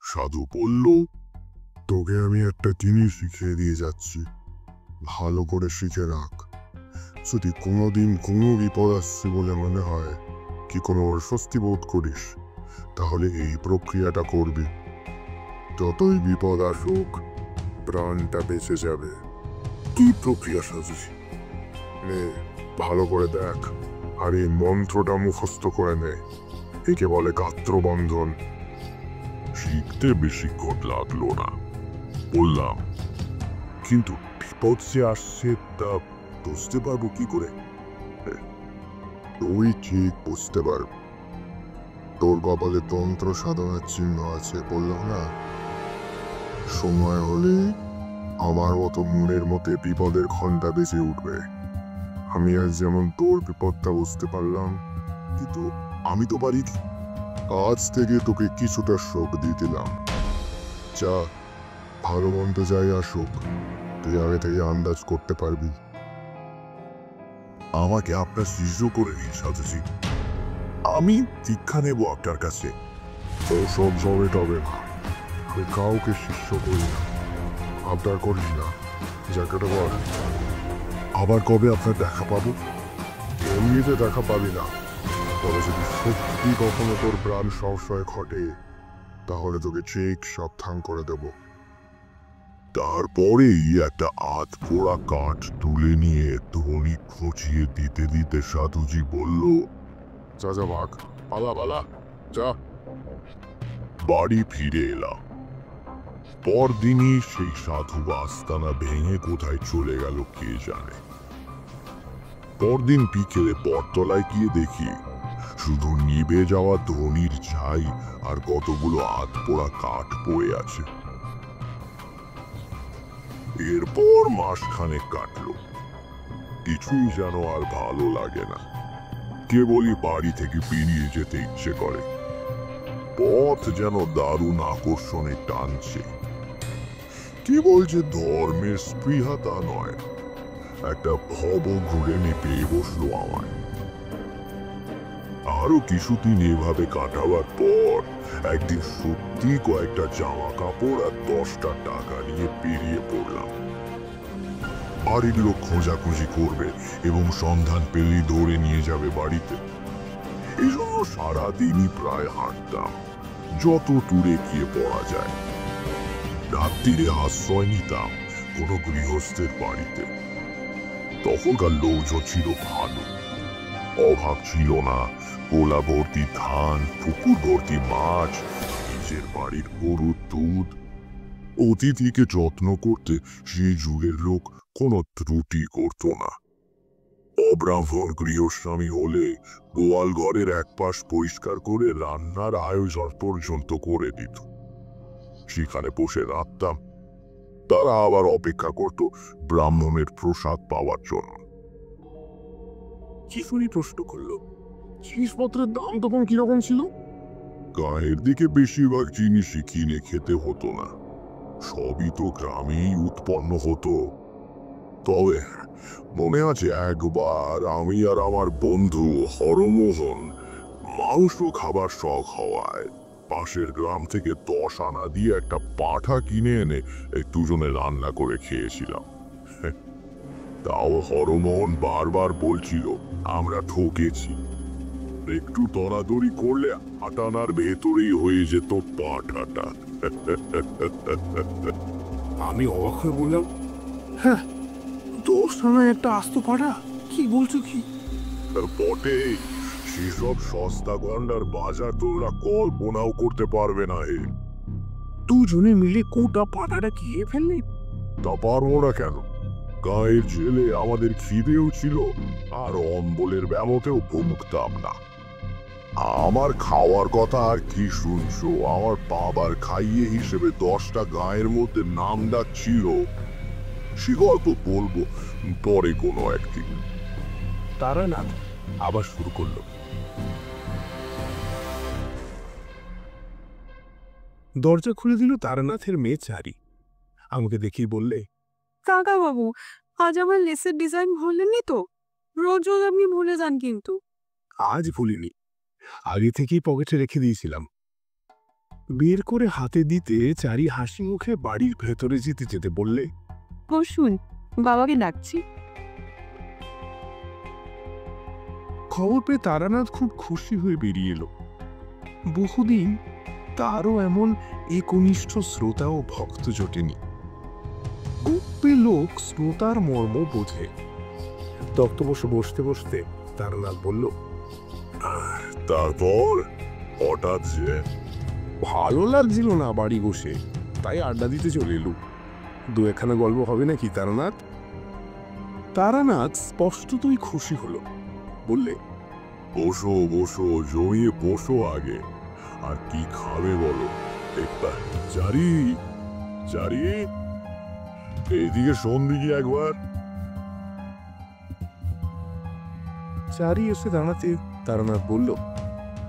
সাধু বলল, তোকে আমি একটা জিনিস শিখিয়ে দিয়ে যাচ্ছি, ভালো করে শিখে রাখ। যদি কোনোদিন কোনো বিপদ আসছে বলে মনে হয়, কি কোনো অস্বস্তি বোধ করিস, তাহলে এই প্রক্রিয়াটা করবি। যতই বিপদ আসুক, প্রাণটা বেঁচে যাবে। কি প্রক্রিয়া সাজুছি? নে, ভালো করে দেখ, আর এই মন্ত্রটা মুখস্থ করে নে। একে বলে গাত্রবন্ধন। শিখতে বেশিক্ষণ লাগলো না। বললাম, কিন্তু বিপদ যে আসছে তা বুঝতে পারবো কি করে? তুই ঠিক বুঝতে পারবি। তোর কপালে তন্ত্র সাধনার চিহ্ন আছে, বললাম না? সময় হলে আমার মতো মনের মধ্যে বিপদের ঘন্টা বেজে উঠবে। আমি আজ যেমন তোর বিপদটা বুঝতে পারলাম, কিন্তু আমি তো পারি। আজ থেকে তোকে কিছুটা শোক দিয়ে দিলাম। যা, ভালো মন্দ যাই আসুক, তুই আগে থেকে আন্দাজ করতে পারবি। আমাকে আপনার শিষ্য করে দিন সাধুজি। আমি দীক্ষা নেব আপনার কাছে। ওসব জবে টবে না, আমি কাউকে শিষ্য করি না। আবদার করিস না, জায়গাটা বল। আবার কবে আপনার দেখা পাবো? এমনিতে দেখা পাবি না, তবে যদি সত্যি কখনো তোর প্রাণ সংশয় ঘটে, তাহলে তোকে ঠিক সাবধান করে দেব। তারপরেই একটা আধ পোড়া কাঠ তুলে নিয়ে ধনী খুঁচিয়ে দিতে দিতে সাধুজি বলল, যা যা বাঘ, পালা পালা, যা। বাড়ি ফিরে এলাম। পরদিনই সেই সাধু আস্তানা ভেঙে কোথায় চলে গেল কে জানে। পরদিন বিকেলে বটতলায় গিয়ে দেখি শুধু নিভে যাওয়া ধনির ছাই আর কতগুলো আধ পোড়া কাঠ পড়ে আছে। এরপর মাসখানেক কাটলো, কিছুই যেন আর ভালো লাগে না। কেবলই বাড়ি থেকে বেরিয়ে যেতে ইচ্ছে করে। পথ যেন দারুণ আকর্ষণে টানছে। কেবল যে ধর্মের স্পৃহা তা নয়, একটা ভব ঘুরে পেয়ে বসলো আমায়। আরো কিছুদিন এভাবে কাটাবার পর একদিন সত্যি কয়েকটা জামা কাপড় আর 10টা টাকা নিয়ে বেরিয়ে পড়লাম। বাড়ির লোক খোঁজাখুঁজি করবে এবং সন্ধান পেলেই ধরে নিয়ে যাবে বাড়িতে। এই জন্য সারাদিনই প্রায় হাঁটতাম, যত দূরে গিয়ে পড়া যায়। রাত্রিরে আশ্রয় নিতাম কোনো গৃহস্থের বাড়িতে। তখনকার লোকজন ছিল ভালো, অভাব ছিল না। গোলা ভর্তি ধান, পুকুর ভর্তি মাছ, নিজের বাড়ির গরুর দুধ। অতিথিকে যত্ন করতে সেই যুগের লোক কোনো ত্রুটি করত না। অব্রাহ্মণ গৃহস্বামী হলে গোয়াল ঘরের এক পাশ পরিষ্কার করে রান্নার আয়োজন পর্যন্ত করে দিত। সেখানে বসে রাখতাম, তারা আবার অপেক্ষা করত ব্রাহ্মণের প্রসাদ পাওয়ার জন্য। কিছুই প্রশ্ন করলো, জিনিসপত্রের দাম তখন কিরকম ছিল? গায়ের দিকে বেশিরভাগ জিনিসই কিনে খেতে হতো না, সবই তো গ্রামেই উৎপন্ন হতো। তবে মনে আছে একবার আমি আর আমার বন্ধু হরমোহন মাংস খাবার শখ হওয়ায় পাশের গ্রাম থেকে 10 আনা দিয়ে একটা পাঁঠা কিনে এনে দুজনে রান্না করে খেয়েছিলাম। তাও হরমোহন বারবার বলছিল আমরা ঠকেছি, একটু দরাদরি করলে 8 আনার ভেতরেই হয়ে যেত পাঁঠাটা। আমি অবাক হয়ে বললাম, হ্যাঁ, 10 আনায় একটা আস্ত পাঠা? কি বলছো কি? বটে, সেসব সস্তা গন্ডার বাজার তোমরা কল্পনাও করতে পারবে না। হে, দুজনে মিলে কোটা পাঠাটা খেয়ে ফেললে? তা পারবো না কেন? গায়ের জেলে আমাদের খিদেও ছিল, আর অম্বলের ব্যামতেও ভুগতাম না। আমার খাওয়ার কথা আর কি শুনছো? আমার বাবার খাইয়ে হিসেবে 10টা গায়ের মধ্যে নাম ডাক ছিল। সে গল্প বলবো পরে কোনো একদিন। তারানাথ আবার শুরু করলো, দরজা খুলে দিল তারানাথের মেয়ে চারি। আমাকে দেখেই বললে, কাকা বাবু, আজ আমার লেসের ডিজাইন ভুলেননি তো? রোজ রোজ আপনি ভুলে যান কিন্তু। আজ ভুলিনি, আগে থেকেই পকেটে রেখে দিয়েছিলাম। বের করে হাতে দিতে চারি হাসি মুখে বাড়ির ভেতরে যেতে যেতে বললে, বসুন, বাবাকে ডাকছি। খবর পেয়ে তারানাথ খুব খুশি হয়ে বেরিয়ে এলো। বহুদিন তারও এমন একনিষ্ঠ শ্রোতা ও ভক্ত জোটেনি। গুপ্তে লোক শ্রোতার মর্ম বোঝে। তক্ত বসে বসতে বসতে তারানাথ বলল, তারপর হঠাৎ যে ভালো লাগছিল না বাড়ি বসে, তাই আড্ডা দিতে চলে এলু। দু একখানা গল্প হবে নাকি তারানাথ? তারানাথ স্পষ্টতই খুশি হলো। বললে, বসো বসো, জমিয়ে বসো আগে। আর কি খাবে বলো? একটা চারি চারি, এইদিকে শোন দিকে একবার। চারি এসে দাঁড়াতে তারানাথ বলল,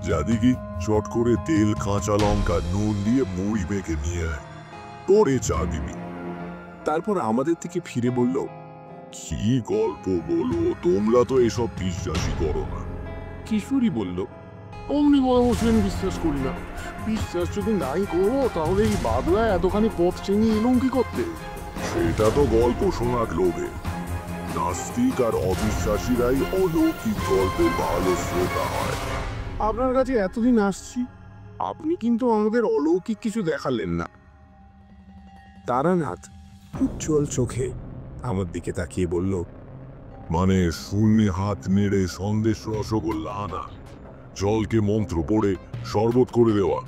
যাদিকে চট করে তেল, কাঁচা লঙ্কা, নুন দিয়ে মুড়ি মেখে নিয়ে আয়, তোরে চা দিবি। তারপর আমাদের থেকে ফিরে বলল, কি গল্প বলো, তোমরা তো এসব বিশ্বাসই করো না। কিশোরী বলল, অমনি বড় মুসলিম বিশ্বাস করি না। বিশ্বাস যদি নাই করবো তাহলে এই বাদলায় এতখানি পথ চিনিয়ে এলুম কি করতে? সেটা তো গল্প শোনার লোভে। নাস্তিক আর অবিশ্বাসীরাই অলৌকিক গল্পের ভালো শ্রোতা হয়। আপনার কাছে এতদিন আসছি, আপনি কিন্তু আমাদের অলৌকিক কিছু দেখালেন না। তারানাথ উজ্জ্বল চোখে আমার দিকে তাকিয়ে বলল, মানে শূন্যে হাত নেড়ে সন্দেশ রসগোল্লা আনা, জলকে মন্ত্র পড়ে শরবত করে দেওয়া।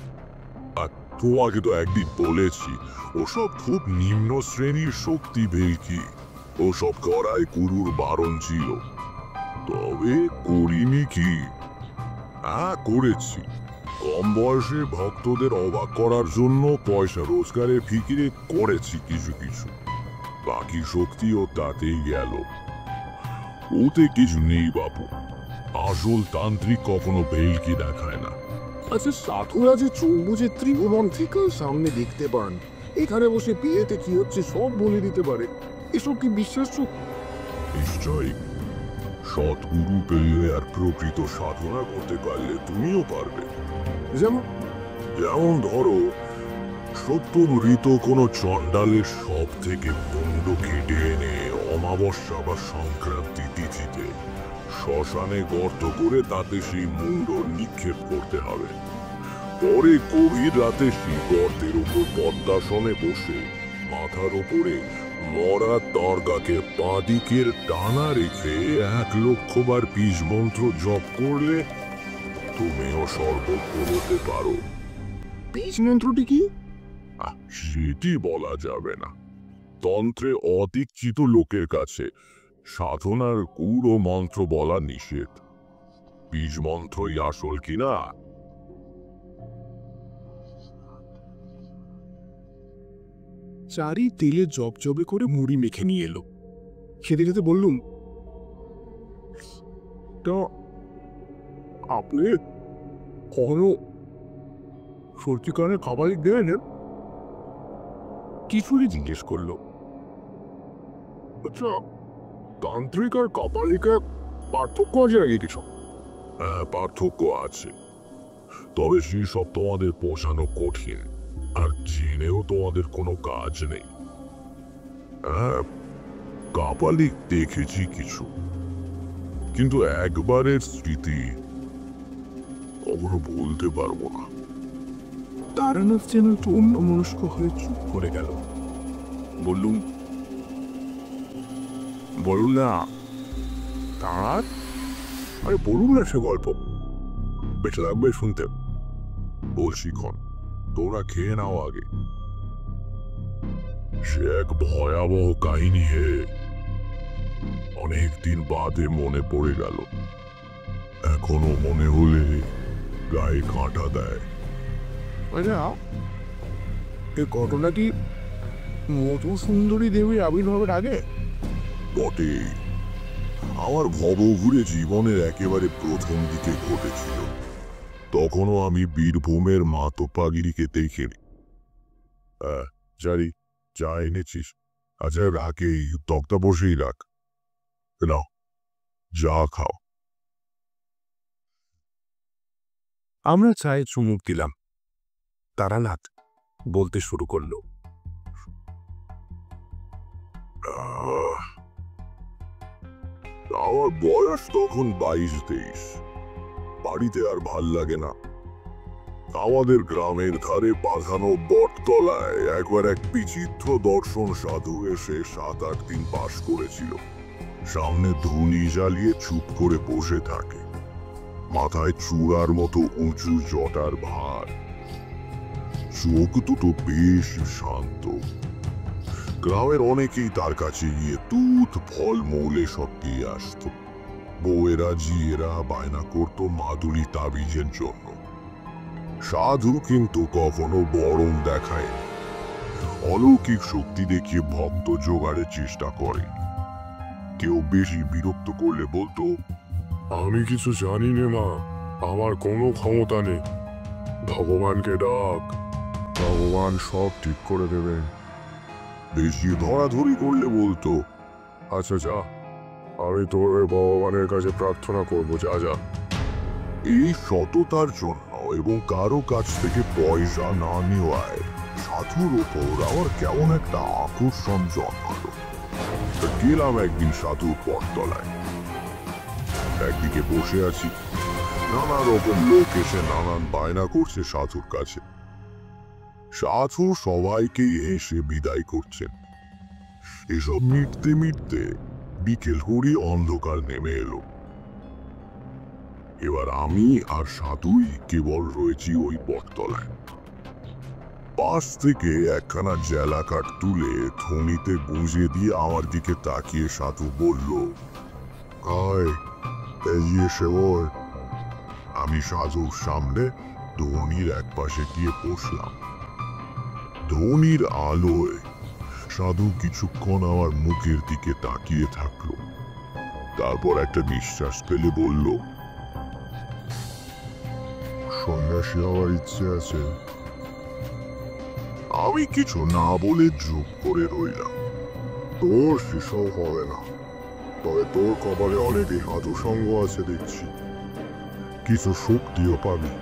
আর তোমাকে তো একদিন বলেছি, ওসব খুব নিম্ন শ্রেণীর শক্তি ভেলকি। ওসব করায় গুরুর বারণ ছিল, তবে করিনি কি? হ্যাঁ, করেছি। কম বয়সে ভক্তদের অবাক করার জন্য পয়সা রোজগারের ফিকিরে করেছি কিছু কিছু। বাকি শক্তিও তাতেই গেল। ওতে কিছু নেই বাবু, আসল তান্ত্রিক কখনো ভেলকি দেখায় না। আচ্ছা, সাধুরা যে চোখ বুঝে ত্রিভুবন থেকে সামনে দেখতে পান, এখানে বসে বিয়েতে কি হচ্ছে সব বলে দিতে পারে, এসব কি বিশ্বাস? নিশ্চয়ই। সৎগুরু পেলে আর প্রকৃত সাধনা করতে পারলে তুমিও পারবে। যেমন যেমন ধরো, সত্যমৃত কোনো চণ্ডালের সব থেকে মুন্ড কেটে এনে অমাবস্যা বা সংক্রান্তি তিথিতে শ্মশানে গর্ত করে তাতে সেই মুন্ড নিক্ষেপ করতে হবে। পরে গভীর রাতে সেই গর্তের উপর পদ্মাসনে বসে মাথার উপরে মরা দরগাকে বাঁদিকের টানা রেখে 1,00,000 বার বীজ মন্ত্র জপ করলে তুমিও সর্বজ্ঞ হতে পারো। বীজ মন্ত্রটি কি? সেটি বলা যাবে না। তন্ত্রে অদীক্ষিত লোকের কাছে সাধনার গুড় মন্ত্র বলা নিষেধ। বীজ মন্ত্রই আসল কিনা। চারি তেলে জবজবে করে মুড়ি মেখে নিয়ে এলো। খেতে খেতে বললুম, তা আপনি কখনো সত্যিকারের খাবারই দেবেন? কিছুরই জিজ্ঞেস করলো। আচ্ছা, তান্ত্রিক আর কাপালিকা পার্থক্য আছে নাকি কিছু? হ্যাঁ, পার্থক্য আছে, তবে সেসব তোমাদের বোঝানো কঠিন, আর জেনেও তোমাদের কোনো কাজ নেই। হ্যাঁ, কাপালিক দেখেছি কিছু, কিন্তু একবারের স্মৃতি কখনো বলতে পারবো না। তারানাথ যেন একটু অন্যমনস্ক হয়ে চুপ করে গেল। বললুম, বলুন না তারানাথ, আরে বলুন না সে গল্প, বেশ লাগবে শুনতে। বলছি ক্ষণ, তোরা খেয়ে নাও আগে। সে এক ভয়াবহ কাহিনী হে, অনেকদিন বাদে মনে পড়ে গেল। এখনো মনে হলে গায়ে কাঁটা দেয়। আচ্ছা, এই ঘটনা কি মধু সুন্দরী দেবীর আবির্ভাবের আগে? বটে, আমার ভবঘুরে জীবনের একেবারে প্রথম দিকে ঘটেছিল। তখনও আমি বীরভূমের মাতোপাগিরিকে দেখিনি। জারি, যা এনেছিস, আচ্ছা রাখে, তক্তা বসেই রাখ। নাও, যা খাও। আমরা চায়ে চুমুক দিলাম। তারানাথ বলতে শুরু করলো। আমার বয়স তখন 22-23। বাড়িতে আর ভাল লাগে না। আমাদের গ্রামের ধারে বাঁধানো বটতলায় একবার এক বিচিত্র দর্শন সাধু এসে 7-8 দিন বাস করেছিল। সামনে ধুনি জ্বালিয়ে চুপ করে বসে থাকে, মাথায় চূড়ার মতো উঁচু জটার ভার, চোখ দুটো বেশ শান্ত। গ্রামের অনেকেই তার কাছে গিয়ে দুধ ফলমূল এসব দিয়ে আসত। বউয়েরা জিয়েরা বায়না করত মাদুলি তাবিজের জন্য। সাধু কিন্তু কখনো বরং দেখায়, অলৌকিক শক্তি দেখিয়ে ভক্ত জোগাড়ের চেষ্টা করে। কেউ বেশি বিরক্ত করলে বলতো, আমি কিছু জানি না মা, আমার কোনো ক্ষমতা নেই, ভগবানকে ডাক, ভগবান সব ঠিক করে দেবেন। বেশি ধরাধরি করলে বলতো, আচ্ছা যা, আমি তোর ভগবানের কাছে প্রার্থনা করবো, যা যা। এই সততার জন্য এবং কারো কাছ থেকে পয়সা না নেওয়ায় সাধুর ওপর আমার কেমন একটা আকর্ষণ জন্মালো। গেলাম একদিন সাধুর বটতলায়। একদিকে বসে আছি, নানা রকম লোক এসে নানান বায়না করছে সাধুর কাছে। সাধু সবাইকে এসে বিদায় করছেন। এসব মিটতে মিটতে বিকেল হরি অন্ধকার নেমে এলো। এবার আমি আর সাধুই কেবল রয়েছি ওই বটতলায়। পাশ থেকে একখানা জেলা কাঠ তুলে ধনিতে গুঁজে দিয়ে আমার দিকে তাকিয়ে সাধু বলল, আয় এগিয়ে এসে বল। আমি সাধুর সামনে ধনির এক পাশে গিয়ে বসলাম। ধনির আলোয় সাধু কিছুক্ষণ আমার মুখের দিকে তাকিয়ে থাকলো। তারপর একটা নিঃশ্বাস ফেলে বলল, সন্ন্যাসী হওয়ার ইচ্ছে আছে। আমি কিছু না বলে চুপ করে রইলাম। তোর সেসব হবে না, তবে তোর কপালে অনেকই সাধু সঙ্গ আছে দেখছি। কিছু শক্তিও পাবি,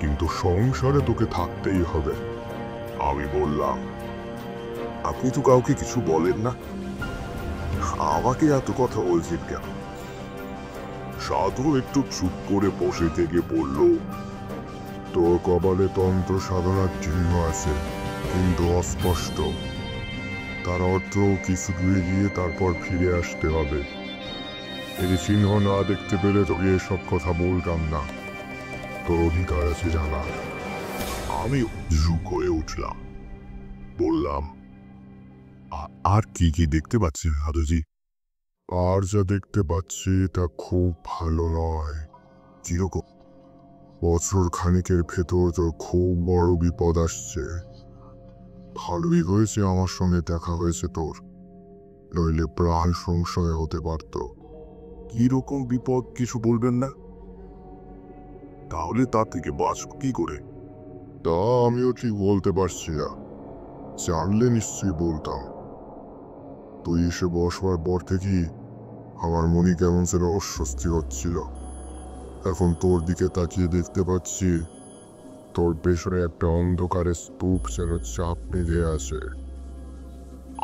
কিন্তু সংসারে তোকে থাকতেই হবে। আমি বললাম, আপনি তো কাউকে কিছু বলেন না, আমাকে এত কথা বলছেন কেন? সাধু একটু চুপ করে বসে থেকে বলল, তোর কপালে তন্ত্র সাধনার চিহ্ন আছে, কিন্তু অস্পষ্ট। তার অর্থ কিছু দূরে গিয়ে তারপর ফিরে আসতে হবে। এই চিহ্ন না দেখতে পেলে তোকে এসব কথা বলতাম না। তোর অধিকার আছে জানা। আমি ঝুঁক হয়ে উঠলাম, বললাম, আর কি কি দেখতে পাচ্ছেন সাধুজি? আর যা দেখতে পাচ্ছি তা খুব ভালো নয়। কিরকম? বছর খানিকের ভেতর তোর খুব বড় বিপদ আসছে। ভালোই হয়েছে আমার সঙ্গে দেখা হয়েছে তোর, নইলে প্রাণ সংশয় হতে পারত। কিরকম বিপদ কিছু বলবেন না? তাহলে তা থেকে বাঁচব কি করে? তা আমিও ঠিক বলতে পারছি না, জানলে নিশ্চয়ই বলতাম। তুই এসে বসবার পর থেকেই আমার মনে কেমন যেন অস্বস্তি হচ্ছিল। এখন তোর দিকে তাকিয়ে দেখতে পাচ্ছি তোর পেছনে একটা অন্ধকারের স্তূপ যেন চাপ বেঁধে আছে।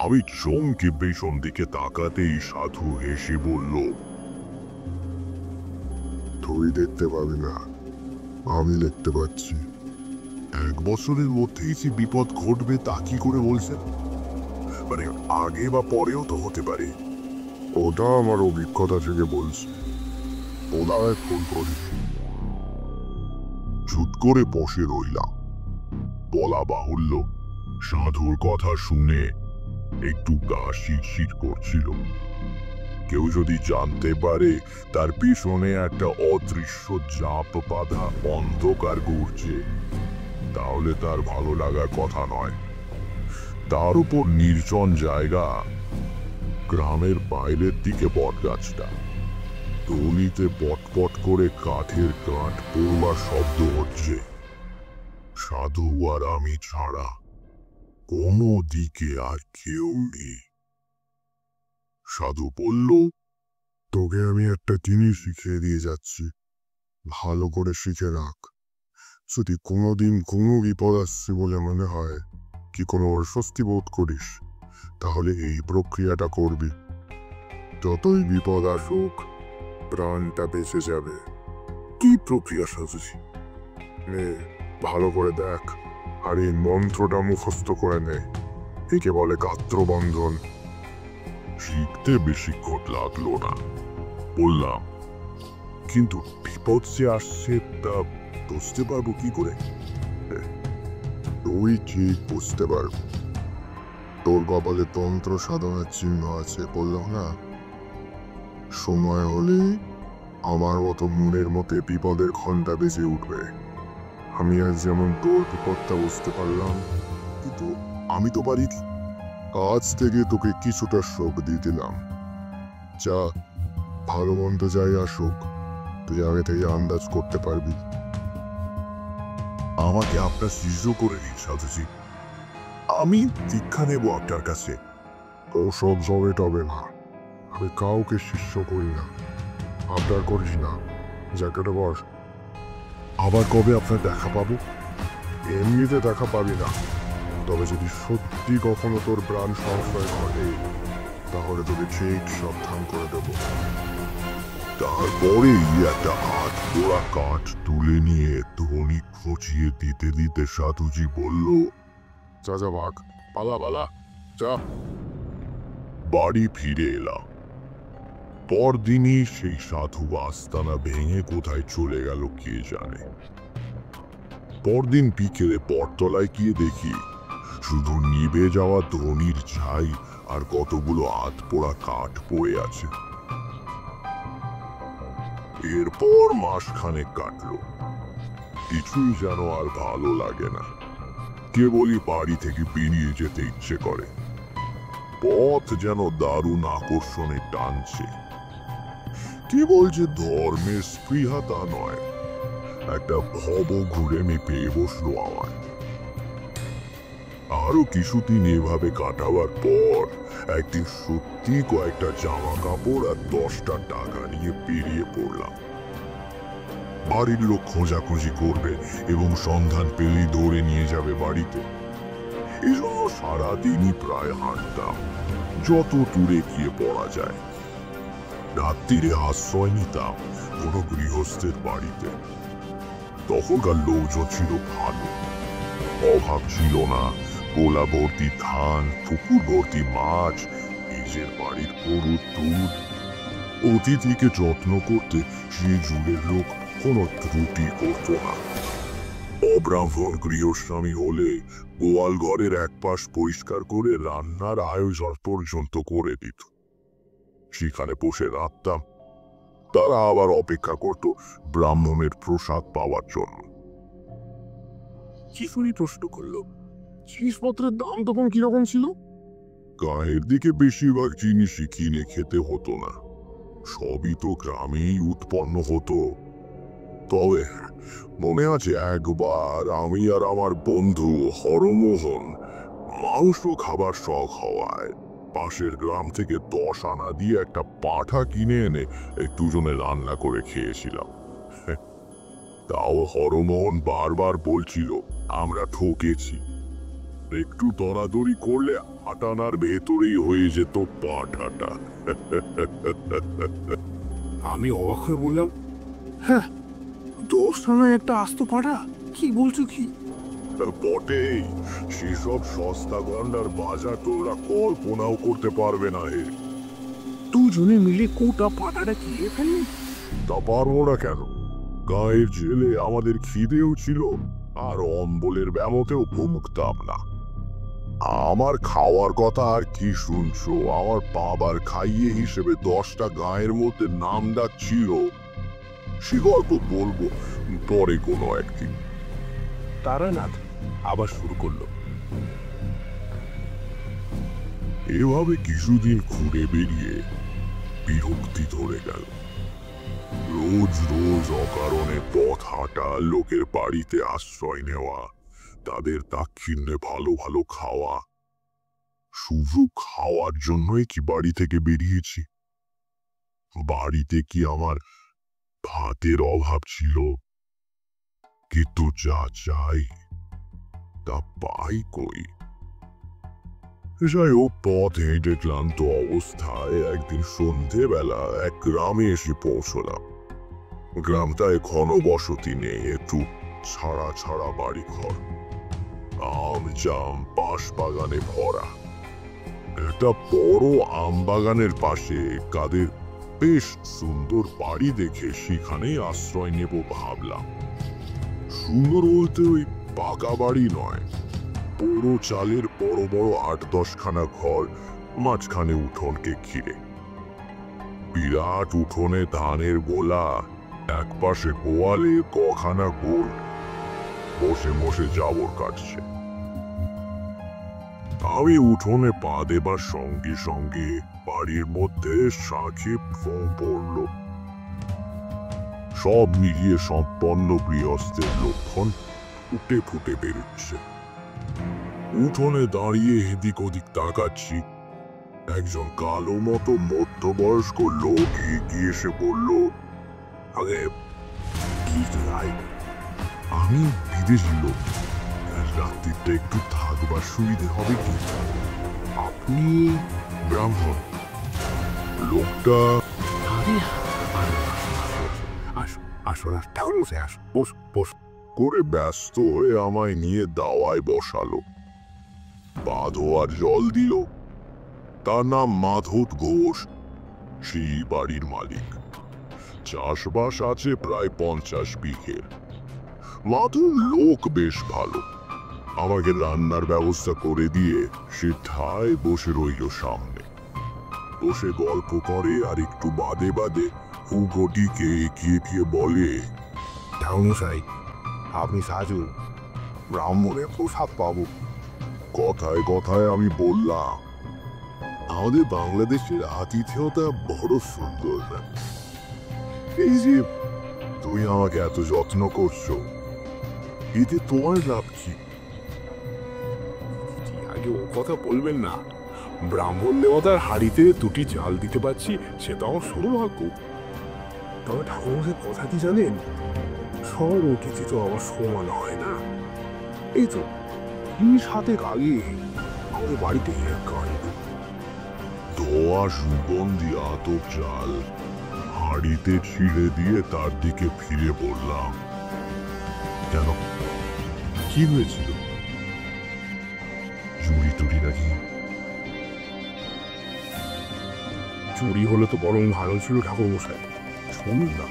আমি চমকে পেছন দিকে তাকাতেই সাধু হেসে বলল, তুই দেখতে পাবি না, আমি দেখতে পাচ্ছি। 1 বছরের মধ্যেই যে বিপদ ঘটবে তা কি করে বলছেন? মানে আগে বা পরেও তো হতে পারে। ওটা আমার অভিজ্ঞতা থেকে বলছি। ওনায় ফোন করিস। চুপ করে বসে রইলাম। বলা বাহুল্য, সাধুর কথা শুনে একটু গা শিরশির করছিল। কেউ যদি জানতে পারে তার পিছনে একটা অদৃশ্য জাপ বাঁধা অন্ধকার ঘুরছে, তাহলে তার ভালো লাগার কথা নয়। তার উপর নির্জন জায়গা, গ্রামের বাইরের দিকে বটগাছটা, তলিতে পটপট করে কাঠের কাঠ পড়বার শব্দ হচ্ছে। সাধু আর আমি ছাড়া কোনো দিকে আর কেউ নেই। সাধু বলল, তোকে আমি একটা জিনিস শিখিয়ে দিয়ে যাচ্ছি, ভালো করে শিখে রাখ। যদি কোনোদিন কোনো বিপদ আসছে বলে মনে হয়, কি কোনো অস্বস্তি বোধ করিস, তাহলে এই প্রক্রিয়াটা করবি। যতই বিপদ আসুক, প্রাণটা বেঁচে যাবে। কি প্রক্রিয়া সাজুছি? ভালো করে দেখ, আর এই মন্ত্রটা মুখস্থ করে নে। একে বলে গাত্রবন্ধন। শিখতে বেশিক্ষণ লাগলো না, বললাম। কিন্তু বিপদ যে আসছে তা বুঝতে পারবো কি করে? তুই ঠিক বুঝতে পারবি। তোর কপালে তন্ত্র সাধনার চিহ্ন আছে, বললাম না? সময় হলে আমার মতো মনের মতে বিপদের ঘন্টা বেজে উঠবে। আমি আজ যেমন তোর বিপদটা বুঝতে পারলাম, কিন্তু আমি তো পারিনি। আজ থেকে তোকে কিছুটা শোক দিয়ে দিলাম। যা, ভালো মন্দ যাই আসুক, তুই আগে থেকে আন্দাজ করতে পারবি। আমাকে আপনার শিষ্য করে দিন সাধুজি। আমি দীক্ষা নেব আপনার কাছে। ওসব জবে টবে না, আমি কাউকে শিষ্য করি না। আপনার করিস না, জ্যাকেটে বস। আবার কবে আপনার দেখা পাবো? এমনিতে দেখা পাবি না, তবে যদি সত্যি কখনো তোর প্রাণ সংশয় ঘটে, তাহলে তোকে ঠিক সাবধান করে দেব। তারপরেই একটা হাত পোড়া কাঠ তুলে নিয়ে ধনী খচিয়ে দিতে দিতে সাধুজি বলল, যা যা ভাগ, পালা পালা, যা। বাড়ি ফিরে এলাম। পরদিনই সেই সাধু আস্তানা ভেঙে কোথায় চলে গেল কে জানে। পরদিন বিকেলে পরতলায় গিয়ে দেখি শুধু নিভে যাওয়া ধনির ছাই আর কতগুলো হাত পোড়া কাঠ পড়ে আছে। এরপর মাসখানেক কাটলো, কিছুই যেন আর ভালো লাগে না। কেবলই বাড়ি থেকে বেরিয়ে যেতে ইচ্ছে করে। পথ যেন দারুণ আকর্ষণে টানছে। কেবল যে ধর্মের স্পৃহা তা নয়, একটা ভব ঘুরে পেয়ে বসলো আমার। আরো কিছুদিন এভাবে কাটাবার পর একদিন সত্যি কয়েকটা জামা কাপড় আর 10টা টাকা নিয়ে বেরিয়ে পড়লাম। বাড়ির লোক খোঁজাখুঁজি করবে এবং সন্ধান পেলেই ধরে নিয়ে যাবে বাড়িতে। এজন্য সারাদিনই প্রায় হাঁটতাম, যত দূরে গিয়ে পড়া যায়। রাত্রিরে আশ্রয় নিতাম কোনো গৃহস্থের বাড়িতে। তখনকার লোকজন ছিল ভালো, অভাব ছিল না। গোলা ভর্তি ধান, পুকুর ভর্তি মাছ, নিজের বাড়ির গরুর দুধ। অতিথিকে যত্ন করতে সেই যুগের লোক কোনো ত্রুটি করত না। অব্রাহ্মণ গৃহস্বামী হলে গোয়াল ঘরের এক পাশ পরিষ্কার করে রান্নার আয়োজন পর্যন্ত করে দিত। সেখানে বসে রাখতাম, তারা আবার অপেক্ষা করত ব্রাহ্মণের প্রসাদ পাওয়ার জন্য। কিশোরী প্রশ্ন করলো, জিনিসপত্রের দাম তখন কিরকম ছিল? গায়ের দিকে বেশিরভাগ জিনিসই কিনে খেতে হতো না, সবই তো গ্রামেই উৎপন্ন হতো। তবে মনে আছে একবার আমি আর আমার বন্ধু হরমোহন মাংস খাবার শখ হওয়ায় পাশের গ্রাম থেকে 10 আনা দিয়ে একটা পাঁঠা কিনে এনে দুজনে রান্না করে খেয়েছিলাম। তাও হরমোহন বারবার বলছিল আমরা ঠকেছি। একটু দরাদরি করলে আটানার ভেতরেই হয়ে যেত পাঁঠাটা। আমি অবাক হয়ে বললাম, হ্যাঁ, 10 আনায় একটা আস্ত পাঠা? কি বলছো কি? বটেই, সেসব সস্তা গন্ডার বাজার তোমরা কল্পনাও করতে পারবে না হে। দুজনে মিলে কোটা পাঠাটা খেয়ে ফেললি? তা পারবো না কেন? গায়ের জেলে আমাদের খিদেও ছিল, আর অম্বলের ব্যামতেও ভুমুকতাম না। আমার খাওয়ার কথা আর কি শুনছো? আমার বাবার খাইয়ে হিসেবে 10টা গায়ের মধ্যে নাম ডাক ছিল। সে গল্প বলবো পরে কোনো একদিন। তারানাথ আবার শুরু করলো, এভাবে কিছুদিন ঘুরে বেরিয়ে বিরক্তি ধরে গেল। রোজ রোজ অকারণে পথ হাঁটা, লোকের বাড়িতে আশ্রয় নেওয়া, তাদের দাক্ষিণ্যে ভালো ভালো খাওয়া। শুধু খাওয়ার জন্যই কি বাড়ি থেকে বেরিয়েছি? বাড়িতে কি আমার ভাতের অভাব ছিল? কিন্তু যা চাই তা পাই কই। যাই হোক, পথ হেঁটে ক্লান্ত অবস্থায় একদিন সন্ধেবেলা এক গ্রামে এসে পৌঁছলাম। গ্রামটায় ঘনবসতি নেই, একটু ছাড়া ছাড়া বাড়ি ঘর, আম জাম বাঁশ বাগানে ভরা। একটা বড় আম বাগানের পাশে কাদের বেশ সুন্দর বাড়ি দেখে সেখানেই আশ্রয় নেব ভাবলাম। সুন্দর বলতে ওই পাকা বাড়ি নয়, পুরো চালের বড় বড় ৮-১০খানা ঘর, মাঝখানে উঠোনকে ঘিরে। বিরাট উঠোনে ধানের গোলা, একপাশে গোয়ালে কখানা গোল বসে বসে জাবর কাটছে। আমি উঠোনে পা দেবার সঙ্গে সঙ্গে বাড়ির মধ্যে শাঁখে ফোঁ পড়ল। সব মিলিয়ে সম্পন্ন গৃহস্থের লক্ষণ ফুটে ফুটে বেরোচ্ছে। উঠোনে দাঁড়িয়ে এদিক ওদিক তাকাচ্ছি, একজন কালো মতো মধ্যবয়স্ক লোক এগিয়ে এসে বলল, আরে কি চাই? আমি বিদেশি লোক, রাত্রিটা একটু থাকবার সুবিধে হবে কি? আপনি ব্রাহ্মণ? লোকটা করে ব্যস্ত হয়ে আমায় নিয়ে দাওয়ায় বসালো। পা ধোয়ার জল দিল। তার নাম মাধব ঘোষ, সেই বাড়ির মালিক। চাষবাস আছে প্রায় 50 বিঘে। মাধব লোক বেশ ভালো। আমাকে রান্নার ব্যবস্থা করে দিয়ে সে ঠায় বসে রইল সামনে। বসে গল্প করে আর একটু বাদে বাদে হুগোটিকে এগিয়ে দিয়ে বলে, ঠাকুরমশাই, আপনি সাজুন, ব্রাহ্মণের প্রসাদ পাবো। কথায় কথায় আমি বললাম, আমাদের বাংলাদেশের আতিথেয়তা বড় সুন্দর না? এই যে তুমি আমাকে এত যত্ন করছো, এতে তোমার লাভ কি? আগে ও কথা বলবেন না। ব্রাহ্মণ দেবতার হাড়িতে 2টি চাল দিতে পারছি, সেটা আমার সৌভাগ্য। তবে ঠাকুরমশাই কথা কি জানেন, সব কিছু তো আবার সমান হয় না। এই তো 30 আগে আমাদের বাড়িতে এক কাণ্ড। ধোয়া সুগন্ধি আতপ চাল হাঁড়িতে ছিঁড়ে দিয়ে তার দিকে ফিরে বললাম, কেন, কি হয়েছিল? চুরি টুরি নাকি? চুরি হলে তো বরং ভালো ছিল ঠাকুরমশাই। শুনুন না,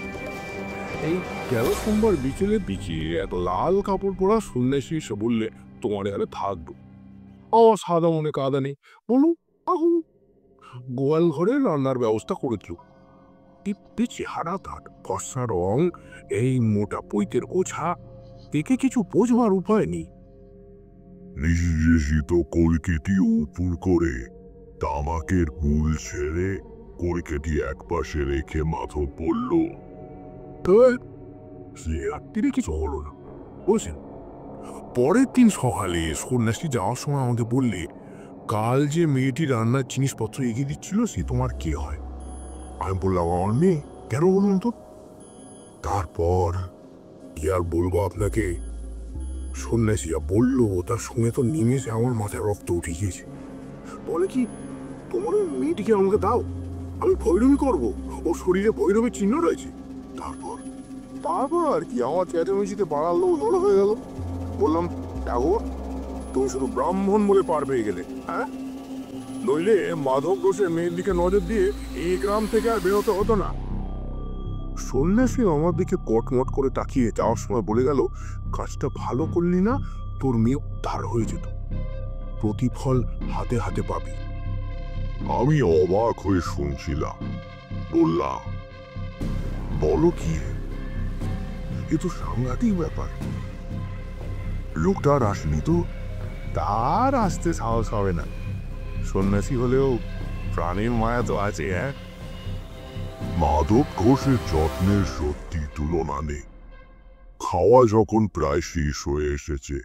এই গেল সোমবার বিকেলে এত লাল কাপড় পরা সন্ন্যাসী এসে বললে তোমার এখানে থাকবো। আমার সাদা মনে কাদা নেই, বলুন আহ, গোয়াল ঘরে রান্নার ব্যবস্থা করেছিল। টিপতে চেহারা, তার ফর্সা রং, এই মোটা পৈতের ওঝা, দেখে কিছু বোঝবার উপায় নেই। নিঃশেষিত কলকেটি উপুর করে তামাকের গুল ছেড়ে কলকেটি একপাশে রেখে মাধব বলল, সে রাত্রিরে কিছু হলো না, বুঝছেন। পরের দিন সকালে সন্ন্যাসী যাওয়ার সময় আমাকে বললে, কাল যে মেয়েটি রান্নার জিনিসপত্র এগিয়ে দিচ্ছিল সে তোমার কে হয়? আমি বললাম, আমার মেয়ে। কেন বলুন তো? তারপর কি আর বলবো আপনাকে, সন্ন্যাসীরা বললো, তার শুনে তো নিমেষে আমার মাথায় রক্ত উঠে গিয়েছে। বলে কি, তোমার ওই মেয়েটিকে আমাকে দাও, আমি ভৈরবী করবো, ও শরীরে ভৈরবীর চিহ্ন রয়েছে। তারপর তারপর আর কি, আমার চেঁচামেচিতে পাড়ার লোক জড়ো হয়ে গেল। বললাম, ঠাকুর, তুমি শুধু ব্রাহ্মণ বলে পার পেয়ে গেলে, হ্যাঁ? নইলে মাধব ঘোষের মেয়ের দিকে নজর দিয়ে এই গ্রাম থেকে আর বেরোতে হতো না। সন্ন্যাসী আমার দিকে কটমট করে তাকিয়ে যাওয়ার সময় বলে গেল, কাজটা ভালো করলি না, তোর মেয়ে উদ্ধার হয়ে যেত, প্রতিফল হাতে হাতে পাবি। আমি অবাক হয়ে শুনছিলাম। বললাম, বলো কি? এ তো সাংঘাতিক ব্যাপার। লোকটা আর আসেনি তো? তার আসতে সাহস হবে না, সন্ন্যাসী হলেও প্রাণীর মায়া তো আছে। হ্যাঁ, মাধব ঘোষের যত্নের সত্যি তুলনা নেই। খাওয়া যখন প্রায় শেষ হয়ে এসেছে,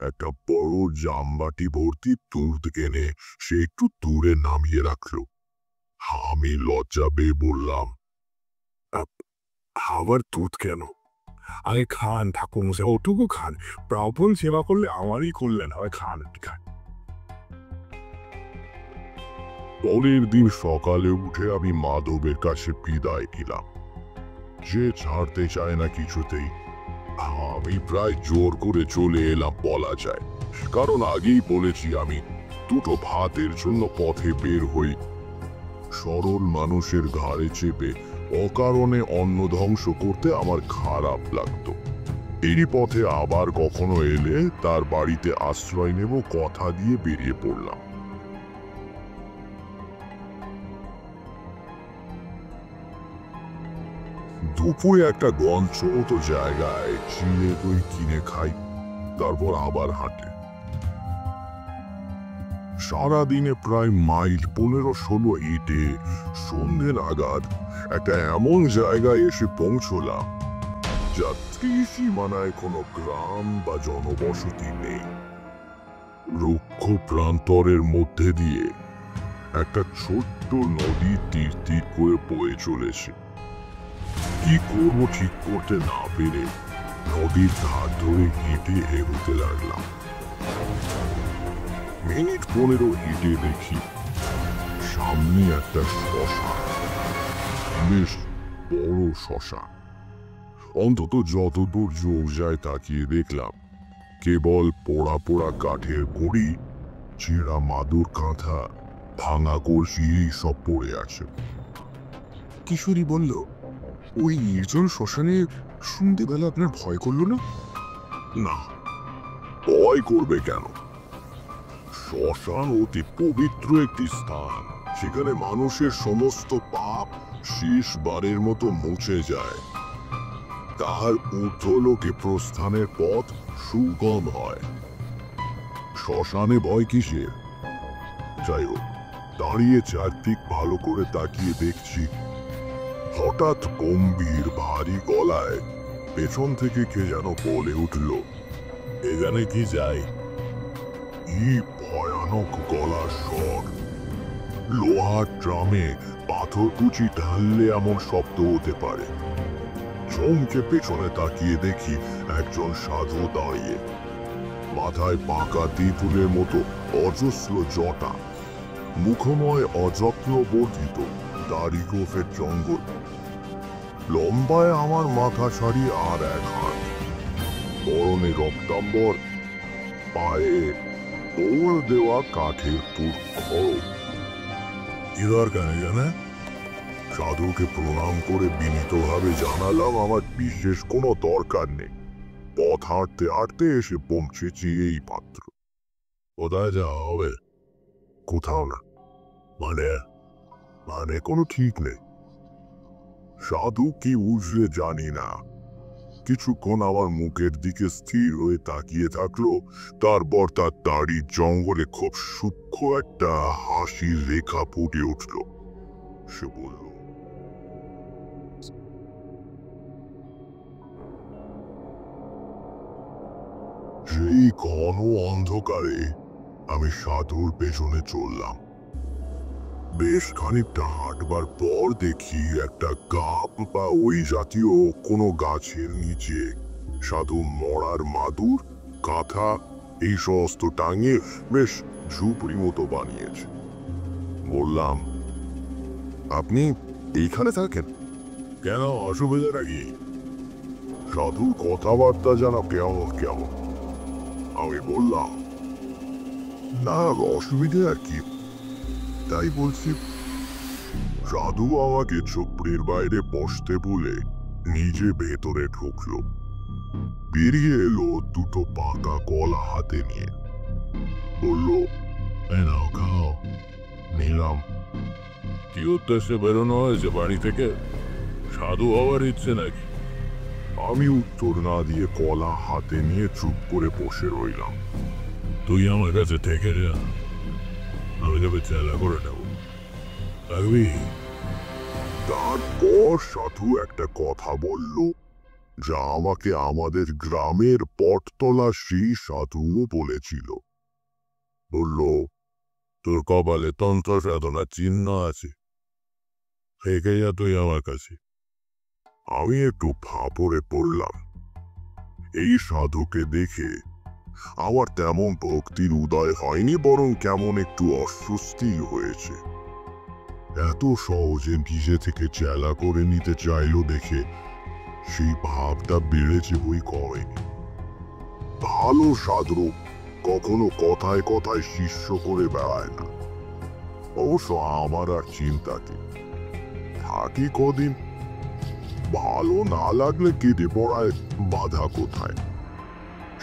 একটা বড় জামবাটি ভর্তি দুধ কেনে সে একটু দূরে নামিয়ে রাখলো। আমি লজ্জা পেয়ে বললাম, আবার দুধ কেন? আগে খান ঠাকুর মশাই, ওটুকু খান। প্রবল সেবা করলে আমারই কল্যাণ হয়, খান খান। পরের দিন সকালে উঠে আমি মাধবের কাছে বিদায় নিলাম। সে ছাড়তে চায় না কিছুতেই। আমি প্রায় জোর করে চলে এলাম বলা যায়, কারণ আগেই বলেছি আমি দুটো ভাতের জন্য পথে বের হই। সরল মানুষের ঘাড়ে চেপে অকারণে অন্ন ধ্বংস করতে আমার খারাপ লাগতো। এই পথে আবার কখনো এলে তার বাড়িতে আশ্রয় নেব কথা দিয়ে বেরিয়ে পড়লাম। দুপুরে একটা গঞ্চ মতো জায়গায় চিড়ে দই কিনে খাই, তারপর আবার হাঁটে। সারাদিনে প্রায় মাইল 15-16 হেঁটে সন্ধে নাগাদ একটা এমন জায়গায় এসে পৌঁছলাম যা ত্রিসীমানায় কোনো গ্রাম বা জনবসতি নেই। রুক্ষ প্রান্তরের মধ্যে দিয়ে একটা ছোট্ট নদী তীর তীর করে বয়ে চলেছে। কি করবো ঠিক করতে না পেরে নদীর ধার ধরে হেঁটে এগোতে লাগলাম। মিনিট 15 হেঁটে দেখি সামনে একটা শ্মশান, বেশ বড় শ্মশান। অন্তত যতদূর চোখ যায় তাকিয়ে দেখলাম কেবল পোড়া পোড়া কাঠের গুঁড়ি, ছেঁড়া মাদুর কাঁথা, ভাঙা কলসি সব পড়ে আছে। কিশোরী বলল, ওই নির্জন শ্মশানে সন্ধ্যেবেলা আপনার ভয় করলো না? না, ভয় করবে কেন? শ্মশান অতি পবিত্র একটি স্থান। সেখানে মানুষের সমস্ত পাপ শেষবারের মতো মুছে যায়। তার ঊর্ধ্বলোকে প্রস্থানের পথ সুগম হয়। শ্মশানে ভয় কিসের? যাই হোক, দাঁড়িয়ে চারদিক ভালো করে তাকিয়ে দেখছি, হঠাৎ গম্ভীর ভারী গলায় পেছন থেকে কে যেন বলে উঠল, এখানে কি যায়? কি ভয়ানক গলার স্বর! লোহার ড্রামে পাথর কুচি ঢাললে এমন শব্দ হতে পারে। চমকে পেছনে তাকিয়ে দেখি একজন সাধু দাঁড়িয়ে, মাথায় পাকা তেঁতুলের মতো অজস্র জটা, মুখময় অযত্ন বর্ধিত দাড়ি গোফের জঙ্গল, লম্বায় আমার মাথা ছাড়িয়ে আর এক হাত, পরনে রক্তাম্বর, পায়ে দৌড় দেওয়া কাঠের খড়গ। কি দরকার এখানে? সাধুকে প্রণাম করে বিনীতভাবে জানালাম আমার বিশেষ কোনো দরকার নেই। পথ হাঁটতে হাঁটতে এসে পৌঁছেছি এই পাত্র। কোথায় যাওয়া হবে? কোথাও না। মানে মানে কোনো ঠিক নেই। সাধু কি বুঝলে জানি না, কিছুক্ষণ আমার মুখের দিকে স্থির হয়ে তাকিয়ে থাকলো। তারপর তার দাড়ির জঙ্গলে খুব সূক্ষ্ম একটা হাসির রেখা ফুটে উঠল। সে বলল, সেই ঘন অন্ধকারে আমি সাধুর পেছনে চললাম। বেশ খানিকটা হাঁটবার পর দেখি একটা গাব বা ওই জাতীয় কোনো গাছের নিচে সাধু মরার মাদুর, কাঁথা এই সমস্ত টাঙিয়ে বেশ ঝুপড়ি মতো বানিয়েছে। বললাম, আপনি এইখানে থাকেন? কেন, অসুবিধাটা কি? সাধুর কথাবার্তা যেন কেমন কেমন। আমি বললাম, না, অসুবিধে আর কি, তাই বলছি। সাধু আমাকে ঝুপড়ির বাইরে বসতে বলে নিজে ভেতরে ঢুকলো। বেরিয়ে এলো দুটো পাকা কলা হাতে নিয়ে। বলল, এই নাও, খাও। নিলাম। কি উদ্দেশ্যে বেরোনো হয়েছে বাড়ি থেকে? সাধু হওয়ার ইচ্ছে নাকি? আমি উত্তর না দিয়ে কলা হাতে নিয়ে চুপ করে বসে রইলাম। তুই আমার কাছে থেকে যা, আমি তবে চেলা করে নেব, থাকবি? তারপর সাধু একটা কথা বলল, যা আমাকে আমাদের গ্রামের পটতলা সেই সাধুও বলেছিল। বলল, তোর কপালে তন্ত্র সাধনার চিহ্ন আছে, থেকে যা তুই আমার কাছে। আমি একটু ফাঁপড়ে পড়লাম। এই সাধুকে দেখে আমার তেমন ভক্তির উদয় হয়নি, বরং কেমন একটু অস্বস্তি হয়েছে। এত সহজে নিজে থেকে চেলা করে নিতে চাইলো দেখে সেই ভাবটা বেড়েছে, বই কমেনি। ভালো সাধু কখনো কথায় কথায় শিষ্য করে বেড়ায় না। অবশ্য আমার আর চিন্তা কি, থাকি কদিন, ভালো না লাগলে কেটে পড়ায় বাধা কোথায়?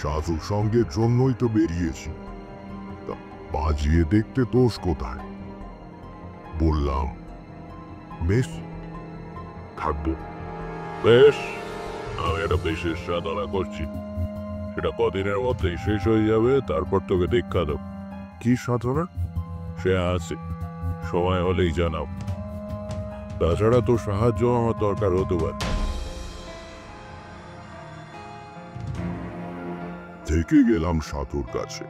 সাধু সঙ্গের জন্যই তো বেরিয়েছি, তা বাজিয়ে দেখতে দোষ কোথায়? বললাম, বেশ, থাকবো। বেশ, আমি একটা বিশেষ সাধনা করছি, সেটা কদিনের মধ্যেই শেষ হয়ে যাবে, তারপর তোকে দীক্ষা দেব। কি সাধনা? সে আছে, সময় হলেই জানাও। তাছাড়া তোর সাহায্য আমার দরকার হতে পারে। থেকে গেলাম সাধুর কাছে।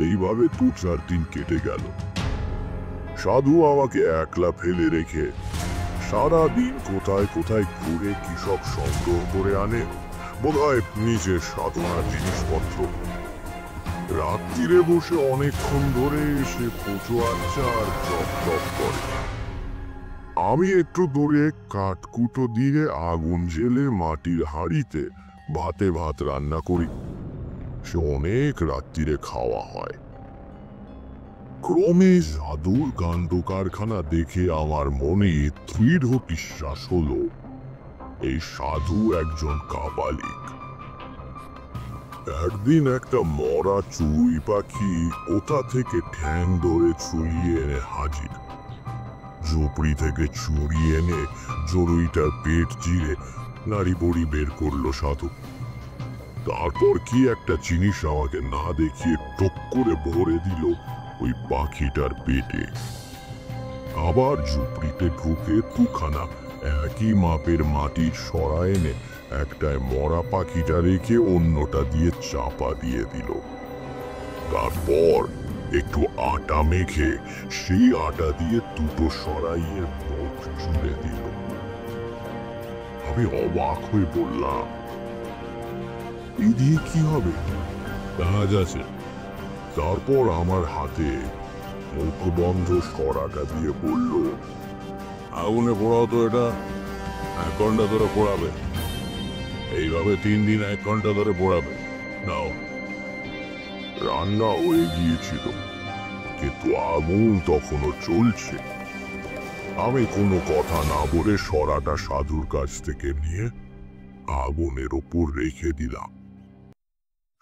এইভাবে 2-4 দিন কেটে গেল। সাধু আমাকে একলা ফেলে রেখে সারা দিন কোথায় কোথায় ঘুরে কি সব সংগ্রহ করে আনে, বোধহয় নিজের সাধনার জিনিসপত্র। রাত্রিরে বসে অনেকক্ষণ ধরে এসে পুজো আচ্ছা আর চপ চপ করে। আমি একটু দূরে কাঠকুটো দিয়ে আগুন জেলে মাটির হাঁড়িতে ভাতে ভাত রান্না করি। সে অনেক রাত্রিরে খাওয়া হয়। ক্রমে জাদুর কাণ্ড কারখানা দেখে আমার মনে দৃঢ় বিশ্বাস হলো এই সাধু একজন কাপালিক। একদিন একটা মরা চড়ুই পাখি কোথা থেকে ঠ্যাং ধরে ছুঁড়িয়ে এনে হাজির। ঝুপড়ি থেকে চুরিয়ে এনে চড়ুইটার পেট চিরে নাড়ি বড়ি বের করলো সাধু। তারপর কি একটা জিনিস আমাকে না দেখিয়ে টক করে ভরে দিল ওই পাখিটার পেটে। আবার ঝুপড়িতে ঢুকে 2খানা একই মাপের মাটির সরা এনে একটায় মরা পাখিটা রেখে অন্যটা দিয়ে চাপা দিয়ে দিল। তারপর একটু আটা মেখে সেই আটা দিয়ে 2টো সরাইয়ের মুখ জুড়ে দিল। আমি অবাক হয়ে বললাম, এই দিয়ে কি হবে? কাজ আছে। তারপর আমার হাতে মুখবন্ধ সরাটা দিয়ে বলল, আগুনে পোড়াও তো, এটা 1 ঘন্টা ধরে পোড়াবে। এইভাবে 3 দিন 1 ঘন্টা ধরে পোড়াবে। নাও। রান্না হয়ে গিয়েছিল, কিন্তু আগুন তখনও চলছে। আমি কোনো কথা না বলে সরাটা সাধুর কাছ থেকে নিয়ে আগুনের ওপর রেখে দিলাম।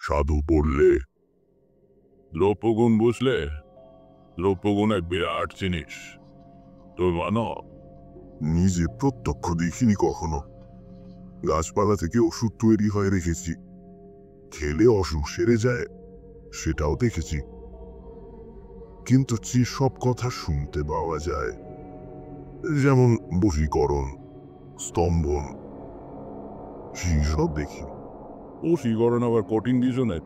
সাধু বললে, লোপগুণ বুঝলে? লোপগুণ এক বিরাট জিনিস, তুমি মানো? নিজে প্রত্যক্ষ দেখিনি কখনো। গাছপালা থেকে ওষুধ তৈরি হয় দেখেছি, খেলে অসুখ সেরে যায় সেটাও দেখেছি, কিন্তু সব কথা শুনতে পাওয়া যায়, যেমন বশীকরণ, স্তম্ভন, সব দেখি। বশীকরণ আবার কঠিন কিছু নেই,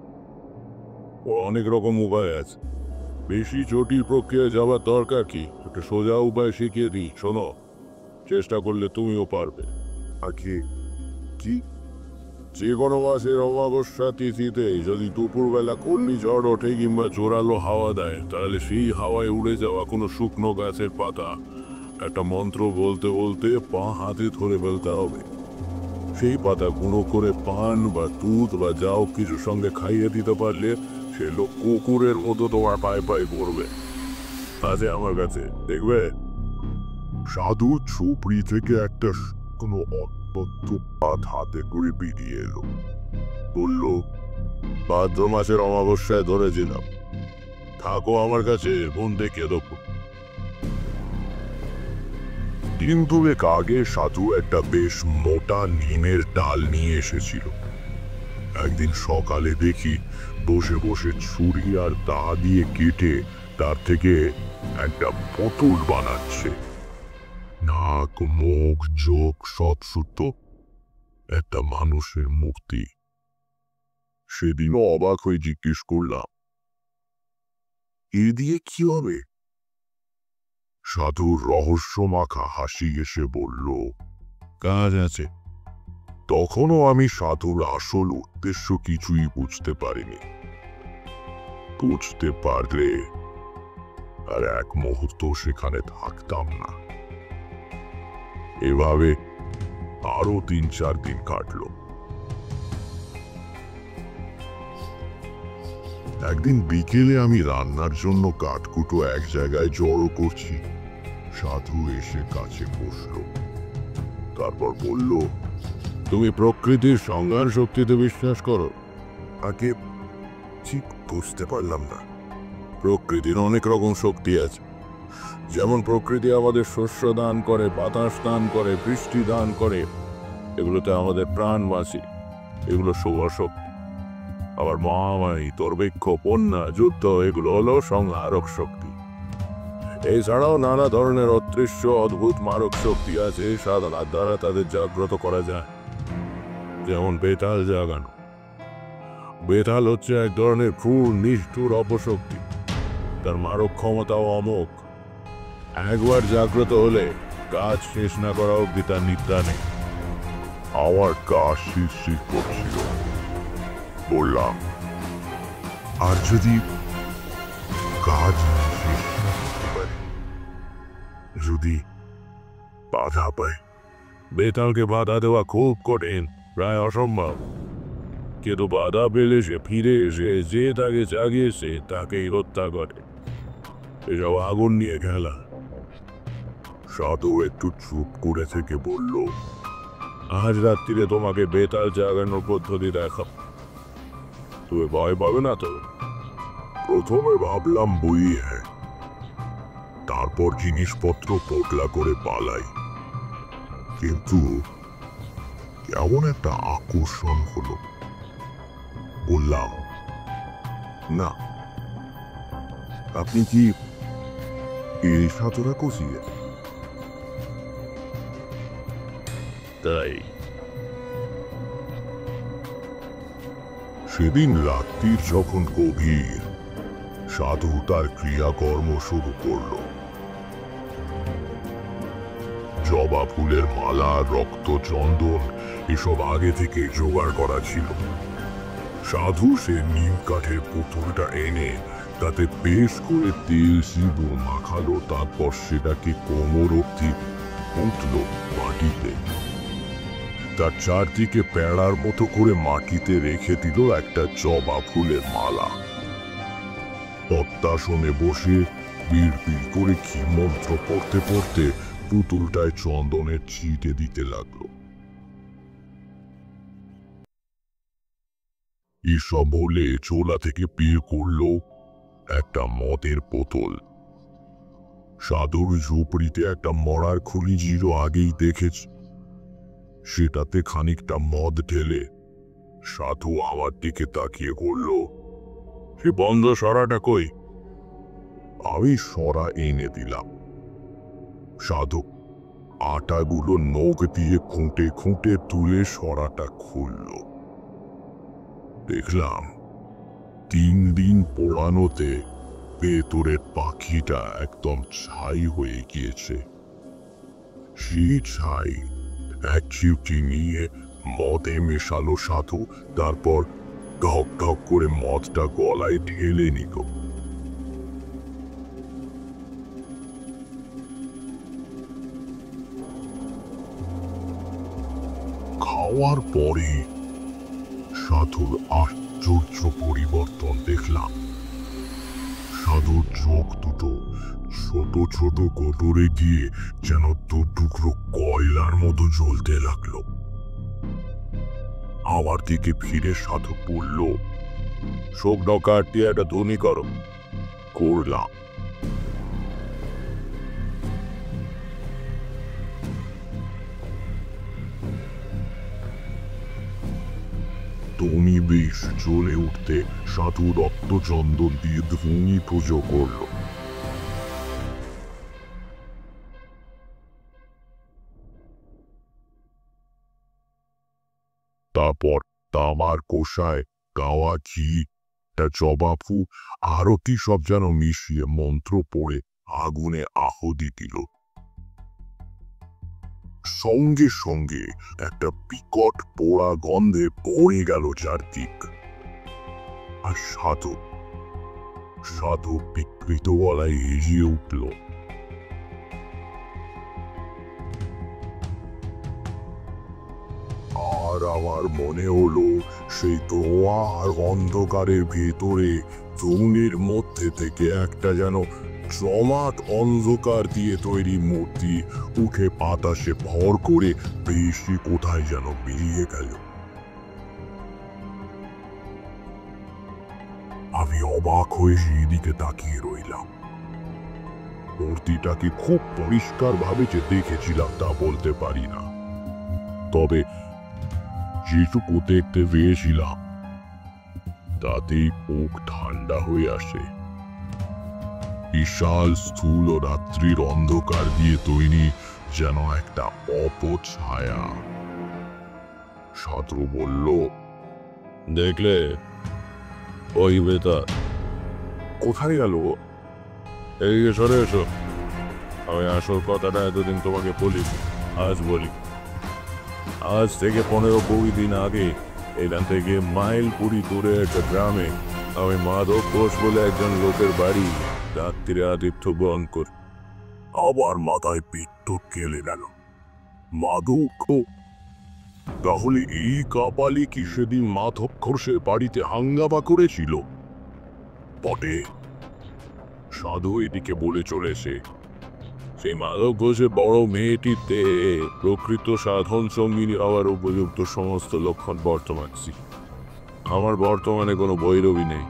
অনেক রকম উপায় আছে। বেশি জটিল প্রক্রিয়ায় যাওয়ার দরকার কি? একটা সোজা উপায় শিখিয়ে দিই, শোনো। চেষ্টা করলে তুমিও পারবে। আগে কি? যে কোনো মাসের অমাবস্যা তিথিতেই যদি দুপুরবেলা ঘূর্ণিঝড় ওঠে কিংবা জোরালো হাওয়া দেয়, তাহলে সেই হাওয়ায় উড়ে যাওয়া কোনো শুকনো গাছের পাতা একটা মন্ত্র বলতে বলতে পা হাতে ধরে ফেলতে হবে। সেই পাতা গুঁড়ো করে পান বা দুধ বা যাও কিছুর সঙ্গে খাইয়ে দিতে পারলে সে লোক কুকুরের মতো তোমার পায়ে পায়ে পড়বে। আছে আমার কাছে, দেখবে? সাধু ঝুপড়ি থেকে একটা কোনো অদ্ভুত পাত হাতে করে বেরিয়ে এলো। বলল, ভাদ্র মাসের অমাবস্যায় ধরেছিলাম, থাকো আমার কাছে, বোন দেখে দেবো। 3 দুয়েক আগে সাধু একটা বেশ মোটা নিমের ডাল নিয়ে এসেছিল। একদিন সকালে দেখি বসে বসে ছুরি আর দা দিয়ে কেটে তার থেকে একটা পুতুল বানাচ্ছে। নাক, মুখ, চোখ সব সুতো, একটা মানুষের মূর্তি। সেদিনও অবাক হয়ে জিজ্ঞেস করলাম, এ দিয়ে কি হবে? সাধুর রহস্য মাখা হাসি এসে বলল, কাজ আছে। তখনও আমি সাধুর আসল উদ্দেশ্য কিছুই বুঝতে পারিনি। বুঝতে পারলে আর এক মুহূর্ত সেখানে থাকতাম না। এভাবে আরো 3-4 দিন কাটলো। একদিন বিকেলে আমি রান্নার জন্য কাঠকুটো এক জায়গায় জড়ো করছি। সাধু এসে কাছে বসলো, তারপর বলল, তুমি প্রকৃতির সংজ্ঞান শক্তিতে বিশ্বাস করো? আগে ঠিক বুঝতে পারলাম না। প্রকৃতির অনেক রকম শক্তি আছে। যেমন প্রকৃতি আমাদের শস্য দান করে, বাতাস দান করে, বৃষ্টি দান করে, এগুলোতে আমাদের প্রাণ বাঁচে, এগুলো শুভ শক্তি। আবার মহামারী, দুর্ভিক্ষ, বন্যা, যুদ্ধ, এগুলো হলো সংহারক শক্তি। এছাড়াও নানা ধরনের অদৃশ্য অদ্ভুত মারক শক্তি আছে, সাধনার দ্বারা তাদের জাগ্রত করা যায়। যেমন বেতাল জাগানো। বেতাল হচ্ছে এক ধরনের ক্রূর নিষ্ঠুর অপশক্তি। তার মারক ক্ষমতাও অমোঘ। একবার জাগ্রত হলে কাজ শেষ না করা অবধি তার নিদ্রা নেই। আমার গা শিরশির করছিল। বললাম, আর যদি কাজ শেষ না করতে পারি, যদি বাধা পায়? বেতালকে বাধা দেওয়া খুব কঠিন, প্রায় অসম্ভব। কিন্তু বাধা পেলে সে ফিরে এসে যে তাকে জাগিয়েছে তাকেই হত্যা করে। এসব আগুন নিয়ে খেলা। সাধু একটু চুপ করে থেকে বলল, আজ রাত্রিরে তোমাকে বেতাল জাগানোর পদ্ধতি দেখাব। তুমি ভয় পাবে না তো? প্রথমে ভাবলাম বই, হ্যাঁ, তারপর জিনিসপত্র পোটলা করে পালাই। কিন্তু কেমন একটা আকর্ষণ হলো। বললাম, না, আপনি কি এই সাধনা কষিয়ে? তাই সেদিন রাত্রির যখন গভীর, সাধু তার ক্রিয়াকর্ম শুরু করল। জবা ফুলের মালা, রক্ত, চন্দন এসব আগে থেকে জোগাড় করা ছিল। সাধু সে নিম কাঠের পুতুলটা এনে তাতে বেশ করে তেল সিঁদুর মাখালো, তারপর সেটাকে কোমর অবধি পুঁতল মাটিতে। তার চারদিকে প্যাড়ার মতো করে মাটিতে রেখে দিল একটা জবা ফুলের মালা। পদ্মাসনে বসে বিড়বিড় করে কি মন্ত্র পড়তে পড়তে পুতুলটায় চন্দনের ছিটে দিতে লাগলো। এসব বলে চোলা থেকে বের করলো একটা মদের বোতল। সাধুর ঝুপড়িতে একটা মরার খনিজির আগেই দেখেছে। সেটাতে খানিকটা মদ ঢেলে সাধু আমার দিকে তাকিয়ে বলল, সে বন্ধ সরাটা কই? আমি সরা এনে দিলাম। সাধু আটাগুলো নখ দিয়ে খুঁটে খুঁটে তুলে সরাটা খুলল। দেখলাম 3 দিন পোড়ানোতে ভেতরের পাখিটা একদম ছাই হয়ে গিয়েছে। সেই ছাই এক চিমটি নিয়ে মদে মেশালো সাধু, তারপর ঢক ঢক করে মদটা গলায় ঢেলে নিল। খাওয়ার পরে সাধুর আশ্চর্য পরিবর্তন দেখলাম। সাধুর চোখ দুটো ছোট ছোট কোটরে গিয়ে যেন 2 টুকরো কয়লার মতো জ্বলতে লাগলো। আমার দিকে ফিরে সাধু বলল, শুকনো কাঠ দিয়ে একটা ধুনি করো। করলাম। তুমি বেশ জ্বলে উঠতে সাধু রক্ত চন্দন দিয়ে ধুনি পুজো করল। তারপর তামার কোষায় গাওয়া ঘি, জবা ফুল, আরতি সব যেন মিশিয়ে মন্ত্র পড়ে আগুনে আহুতি দিল। সঙ্গে সঙ্গে একটা বিকট পোড়া গন্ধে পড়ে গেল চারদিক। আর সাধু সাধু বিকৃত গলায় এগিয়ে উঠল। আর আমার মনে হলো সেই ধোঁয়া আর অন্ধকারের ভেতরে জমির মধ্যে থেকে একটা যেন জমাট অন্ধকার দিয়ে তৈরি মূর্তি উঠে বাতাসে ভর করে বেশি কোথায় যেন বেরিয়ে গেল। আমি অবাক হয়ে সেদিকে তাকিয়ে রইলাম। মূর্তিটাকে খুব পরিষ্কারভাবে যে দেখেছিলাম তা বলতে পারি না, তবে যেটুকু দেখতে পেয়েছিলাম তাতেই বুক ঠান্ডা হয়ে আসে। বিশাল স্থূল ও রাত্রির অন্ধকার দিয়ে তৈরি যেন একটা অপছায়া। সাধু বলল, দেখলে ওই বেতা কোথায় গেল? এই সরে এসো। আমি আসল কথাটা এতদিন তোমাকে বলি, আজ বলি। আজ থেকে 15-20 দিন আগে এখান থেকে মাইল 20 দূরে একটা গ্রামে আমি মাধব ঘোষ বলে একজন লোকের বাড়ি রাত্রিরে আতিথ্য গ্রহণ করি। আবার মাথায় পিত্ত কেলে গেল। মাধব ঘোষ? তাহলে এই কাপালি কি সেদিন মাধব ঘোষের বাড়িতে হাঙ্গামা করেছিল? বটে। সাধু এদিকে বলে চলেছে, সেই মাধব ঘোষের বড় মেয়েটিতে প্রকৃত সাধন সঙ্গিনী হওয়ার উপযুক্ত সমস্ত লক্ষণ বর্তমান ছিল। আমার বর্তমানে কোনো বৈরবী নেই।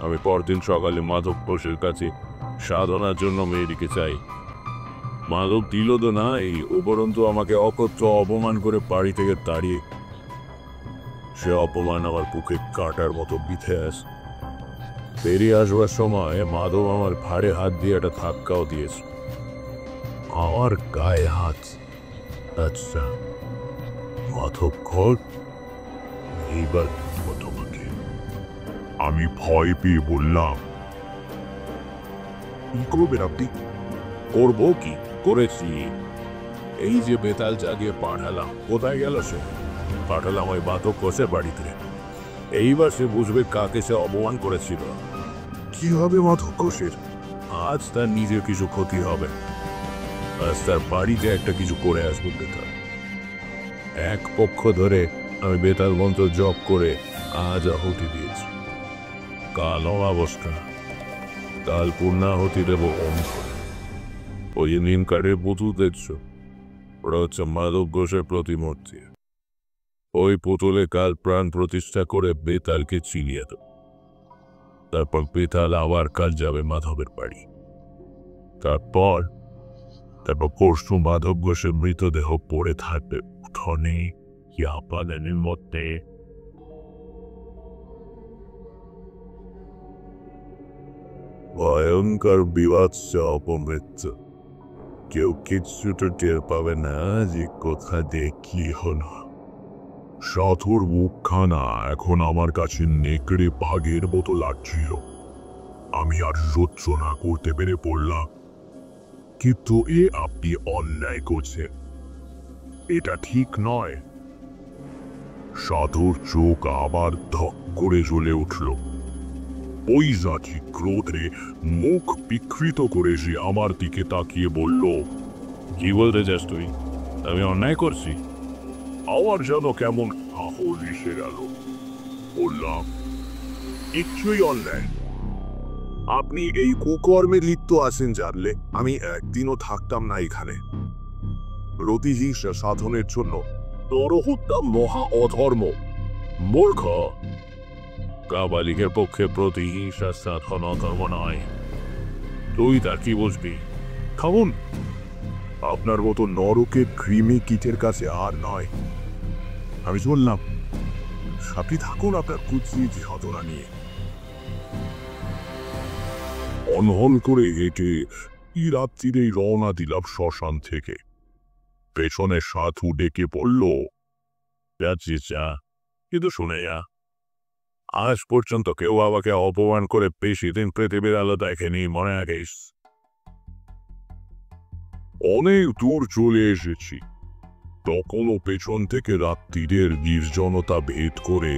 আমি পরদিন সকালে মাধব ঘোষের কাছে সাধনার জন্য মেয়েটিকে চাই। মাধব দিল তো নাই, উপরন্তু আমাকে অকথ্য অপমান করে বাড়ি থেকে তাড়িয়ে। সে অপমান আমার বুকে কাটার মতো বিঁধে আসে। বেরিয়ে আসবার সময় মাধব আমার ঘাড়ে হাত দিয়ে একটা ধাক্কাও দিয়েছে। আমার গায়ে হাত? আচ্ছা, মাধব ঘোষ, এইবার তোমাকে। আমি ভয় পেয়ে বললাম, কি করবেন আপনি? করবো কি, করেছি। এই যে বেতাল জাগিয়ে পাঠালাম, কোথায় গেল সে? পাঠালাম ওই মাধব ঘোষের বাড়িতে। এইবার সে বুঝবে কাকে সে অপমান করেছিল। কি হবে মাধব ঘোষের? আজ তার নিজের কিছু ক্ষতি হবে। আজ তার বাড়িতে একটা কিছু করে আসবো বেতাল। এক পক্ষ ধরে আমি বেতাল মন্ত্র জপ করে আজ আহুতি দিয়েছি। কাল অমাবস্যা, কাল পূর্ণাহুতি দেব অন্ধরে। ওই যে নিম কাঠের পুতুল দেখছ, ওরা হচ্ছে মাধব ঘোষের প্রতিমূর্তি। ওই পুতুলে কাল প্রাণ প্রতিষ্ঠা করে বেতালকে চিনিয়ে দেব। তারপর বেতাল আবার কাল যাবে মাধবের বাড়ি। তারপর পরশু মাধব ঘোষের মৃতদেহ পড়ে থাকবে উঠোনে ইয়াপানের মধ্যে। ভয়ঙ্কর বিভৎস অপমৃত্যু। কেউ কিছুটা টের পাবে না যে কোথা দিয়ে কি হলো। সাধুর মুখখানা এখন আমার কাছে নেকড়ে বাঘের মতো লাগছিল। আমি আর সহ্য না করতে পেরে পড়লাম, কিন্তু আপনি অন্যায় করছেন, এটা ঠিক নয়। সাধুর চোখ আবার ধক করে জ্বলে উঠল। ওই জাতি ক্রোধে মুখ বিকৃত করে সে আমার দিকে তাকিয়ে বলল, কি বলতে চাস তুই? আমি অন্যায় করছি? আমার যেন কেমন সাহস এসে গেল। বললাম, নিশ্চয়ই অন্যায়। আপনি এই কুকর্মে লিপ্ত আছেন জানলে আমি একদিনও থাকতাম না এখানে। প্রতিহিংসা সাধনের জন্য নরহত্যা মহা অধর্ম। মূর্খ! কাবালিকের পক্ষে প্রতিহিংসা সাধন অধর্ম নয়। তুই তার কি বুঝবি? খাউন, আপনার মতো নরকের কৃমি কীটের কাছে আর নয়। আমি চললাম, আপনি থাকুন আপনার কুচিত সাধনা নিয়ে। অনহন করে হেঁটে রাত্রিরেই রওনা দিলাম শ্মশান থেকে। পেছনে সাধু ডেকে পড়ল, যাচ্ছিস যা, কিন্তু শুনে যা। আজ পর্যন্ত কেউ আমাকে অপমান করে বেশি দিন পৃথিবীর আলো দেখেনি, মনে রাখিস। অনেক দূর চলে এসেছি। তখনও পেছন থেকে রাত্রিরের নির্জনতা ভেদ করে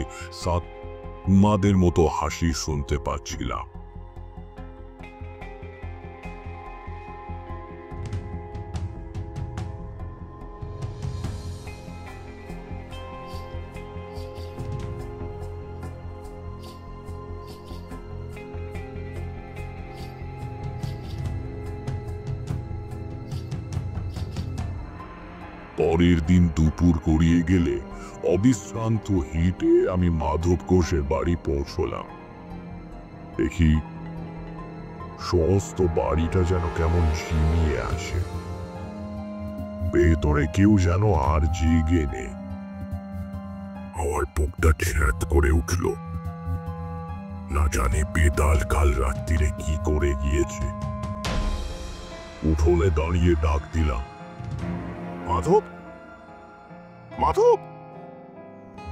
মাদের মতো হাসি শুনতে পাচ্ছিলাম। পরের দিন দুপুর গড়িয়ে গেলে অবিশ্রান্ত হিটে আমি মাধব ঘোষের বাড়ি পৌঁছলাম। দেখি সমস্ত বাড়িটা যেন কেমন ঝিমিয়ে আছে, ভেতরে কেউ যেন আর জেগে নেই। আমার বুকটা ঠেরাত করে উঠল। না জানি বেতাল কাল রাত্রিরে কি করে গিয়েছে। উঠোনে দাঁড়িয়ে ডাক দিলাম, মাধব, মাধব।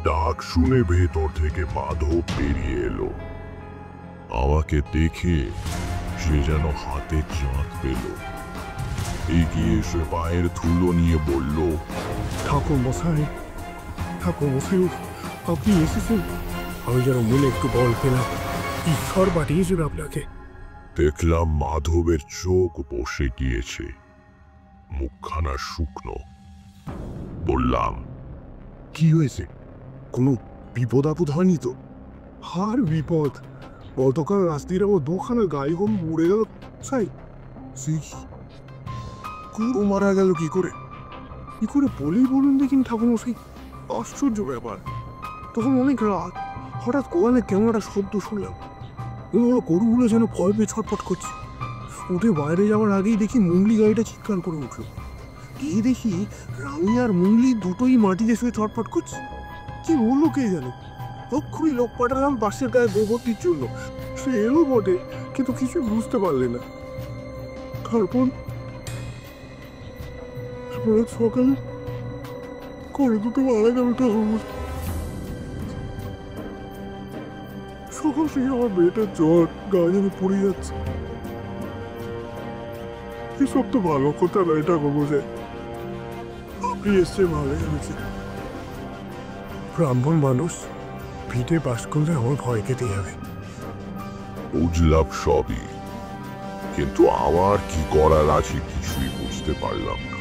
ডাক শুনে ভেতর থেকে মাধব বেরিয়ে এলো। আমাকে দেখে সে যেন হাতে চাঁদ পেল। এগিয়ে এসে পায়ের ধুলো নিয়ে বলল, ঠাকুর মশাই, ঠাকুর মশাই, আপনি এসেছেন। আমি যেন মনে একটু বল পেলাম। ঈশ্বর পাঠিয়েছেন আপনাকে। দেখলাম মাধবের চোখ বসে গিয়েছে, মুখখানা শুকনো। বললাম, কি হয়েছে? কোনো বিপদ আপদ হয়নি তো? আর বিপদ, গতকাল রাত্রিরে ও দুখানা গায়ে গম উড়ে গেল। সাই গরু মারা গেল কি করে? কি করে বলেই বলুন দেখিন ঠাকুরমশাই। আশ্চর্য ব্যাপার। তখন অনেক রাত, হঠাৎ কোয়ালে কেমন একটা শব্দ শুনলাম। এগুলো গরুগুলো যেন ভয় পেয়ে ছটফট করছে। উঠে বাইরে যাওয়ার আগেই দেখি মুঙ্গলি গাড়িটা চিৎকার করে উঠল। গিয়ে দেখি রামি আর মুঙ্গলি দুটোই মাটিতে শুয়ে ছটফট করছে। কি বললো কে যেন। তক্ষুনি লোক পাঠালাম পাশের গায়ে গোবরটির জন্য। সে এলো বটে, কিন্তু কিছু বুঝতে পারলে না। তারপর সকালে করে দুটো মারা গেল। সকাল থেকে আমার মেয়েটার জ্বর, গা যেন পড়ে যাচ্ছে। এসব তো ভালো কথা নয় ঠাকুর যায়। আপনি এসছে ভালো হয়েছে। ব্রাহ্মণ মানুষ, ভিটে বাস করলে আমার ভয় কেটে যাবে। বুঝলাম সবই, কিন্তু আমার কি করার আছে কিছুই বুঝতে পারলাম না।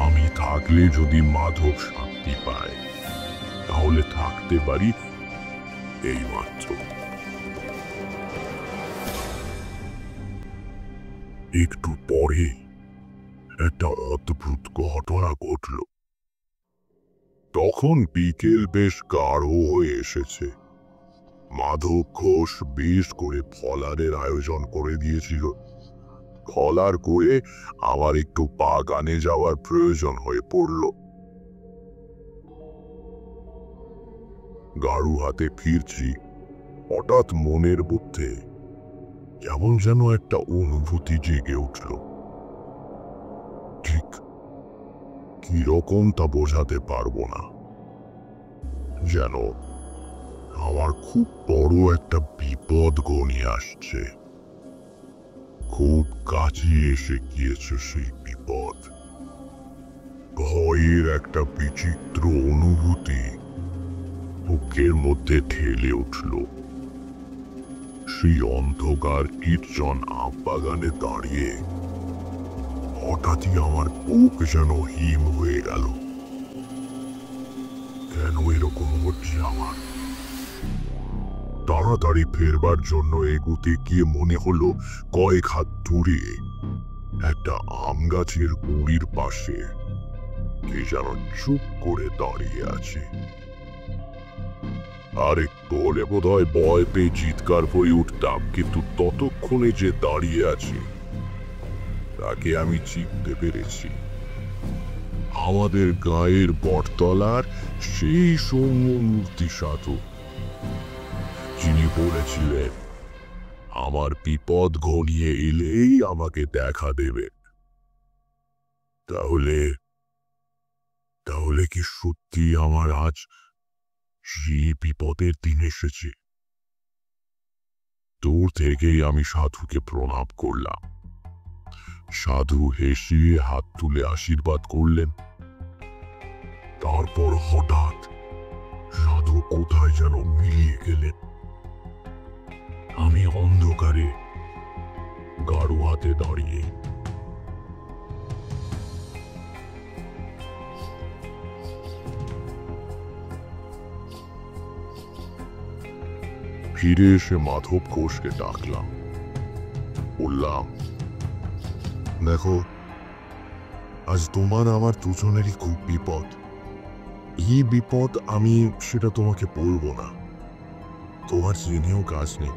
আমি থাকলে যদি মাধব শান্তি পায়, তাহলে থাকতে পারি এই মাত্র। একটু পরে একটা অদ্ভুত ঘটনা ঘটল। তখন বিকেল বেশ গাঢ় হয়ে এসেছে। মাধব ঘোষ বেশ করে ফলারের আয়োজন করে দিয়েছিল। ফলার করে আমার একটু বাগানে যাওয়ার প্রয়োজন হয়ে পড়ল। গাড়ু হাতে ফিরছি, হঠাৎ মনের মধ্যে কেমন যেন একটা অনুভূতি জেগে উঠল। ঠিক কিরকম তা বোঝাতে পারবো না। যেন আমার খুব বড় একটা বিপদ ঘনিয়ে আসছে। খুব কাছে এসে গিয়েছে সেই বিপদ। ভয়ের একটা বিচিত্র অনুভূতি বুকের মধ্যে ঠেলে উঠল। সেই অন্ধকার নির্জন আম বাগানে দাঁড়িয়ে হঠাৎই আমার বুক যেন হিম হয়ে গেল। কেন এরকম হচ্ছে আমার? তাড়াতাড়ি ফেরবার জন্য এগুতে গিয়ে মনে হলো কয়েক হাত দূরে একটা আম গাছের গুঁড়ির পাশে কে যেন চুপ করে দাঁড়িয়ে আছে। আর একটু হলে বোধহয় ভয় পেয়ে চিৎকার করে উঠতাম, কিন্তু ততক্ষণে যে দাঁড়িয়ে আছে তাকে আমি চিনতে পেরেছি। আমাদের গায়ের বটতলার সেই সৌম্যমূর্তি সাধু, যিনি বলেছিলেন আমার বিপদ ঘনিয়ে এলেই আমাকে দেখা দেবেন। তাহলে তাহলে কি সত্যি আমার আজ সেই বিপদের দিন এসেছে? দূর থেকেই আমি সাধুকে প্রণাম করলাম। সাধু হেসে হাত তুলে আশীর্বাদ করলেন। তারপর হঠাৎ সাধু কোথায় যেন মিলিয়ে গেলেন। আমি অন্ধকারে গাড়ো হাতে দাঁড়িয়ে। ফিরে এসে মাধব ঘোষকে ডাকলাম, বললাম, দেখো, আজ তোমার আমার দুজনেরই খুব বিপদ। এই বিপদ আমি সেটা তোমাকে বলবো না, তোমার জেনেও কাজ নেই।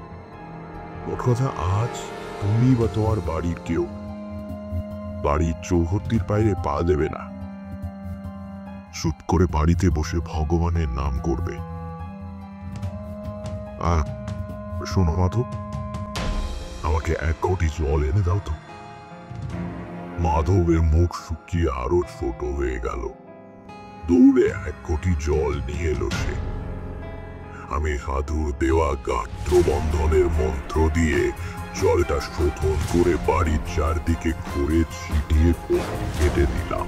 ওর কথা, আজ তুমি বা তোমার বাড়ির কেউ বাড়ির চৌহদ্দির বাইরে পা দেবে না। চুপ করে বাড়িতে বসে ভগবানের নাম করবে। শোনো মাধব, আমাকে এক ঘটি জল এনে দাও তো। মাধবের মুখ শুকিয়ে আরো ছোট হয়ে গেল। দৌড়ে এক ঘটি জল নিয়ে এলো সে। আমি সাধুর দেওয়া গাত্রবন্ধনের মন্ত্র দিয়ে জলটা শোধন করে বাড়ির চারদিকে ঘুরে ছিটিয়ে কেটে দিলাম।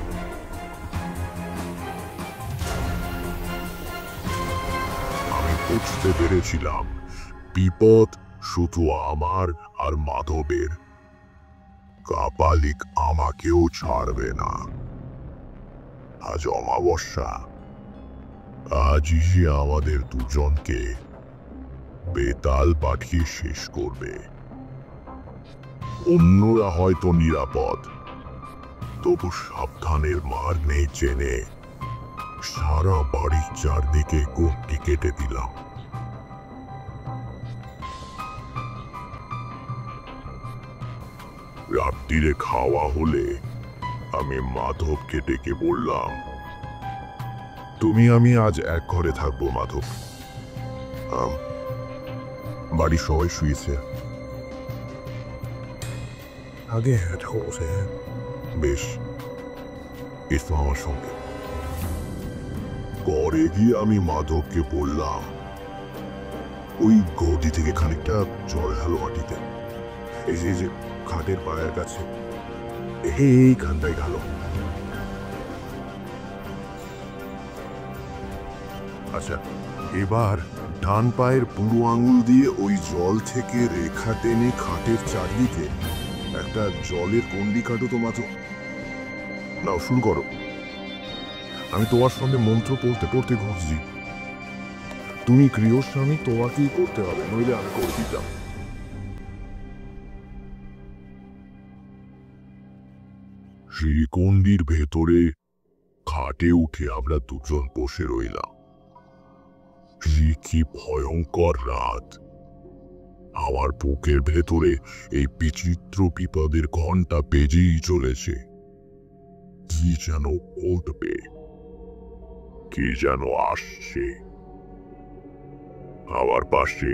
আমি বুঝতে পেরেছিলাম বিপদ শুধু আমার আর মাধবের, কাপালিক আমাকেও ছাড়বে না। আজ অমাবস্যা, আজই সে আমাদের দুজনকে বেতাল পাঠিয়ে শেষ করবে। অন্যরা হয়তো নিরাপদ, তবু সাবধানের মার নেই জেনে সারা বাড়ির চারদিকে কোপটি কেটে দিলাম। রাত্রিরে খাওয়া হলে আমি মাধবকে ডেকে বললাম, তুমি আমি আজ এক ঘরে থাকবো মাধব। বাড়ির সবাই শুয়েছে। আগে বসে, বেশ, এসো আমার সঙ্গে। পরে গিয়ে আমি মাধবকে বললাম, ওই গদি থেকে খানিকটা জল ঢালো মাটিতে, এই যে খাটের পায়ের কাছে, এইখানটাই ঢালো। আচ্ছা, এবার ডান পায়ের বুড়ো আঙুল দিয়ে ওই জল থেকে রেখা টেনে খাটের চারদিকে একটা জলের কন্ডি কাটো তো মাত্র। নাও, শুরু করো। আমি তোমার সঙ্গে মন্ত্র পড়তে পড়তে ঘুরছি। তুমি গৃহস্বামী, তোমাকেই করতে হবে, নইলে আমি করে দিতাম। সেই কন্ডির ভেতরে খাটে উঠে আমরা দুজন বসে রইলাম। কি ভয়ঙ্কর রাত! আমার বুকের ভেতরে এই বিচিত্র বিপদের ঘন্টা বেজেই চলেছে। কি যেন ঘটবে, কি যেন আসছে। আমার পাশে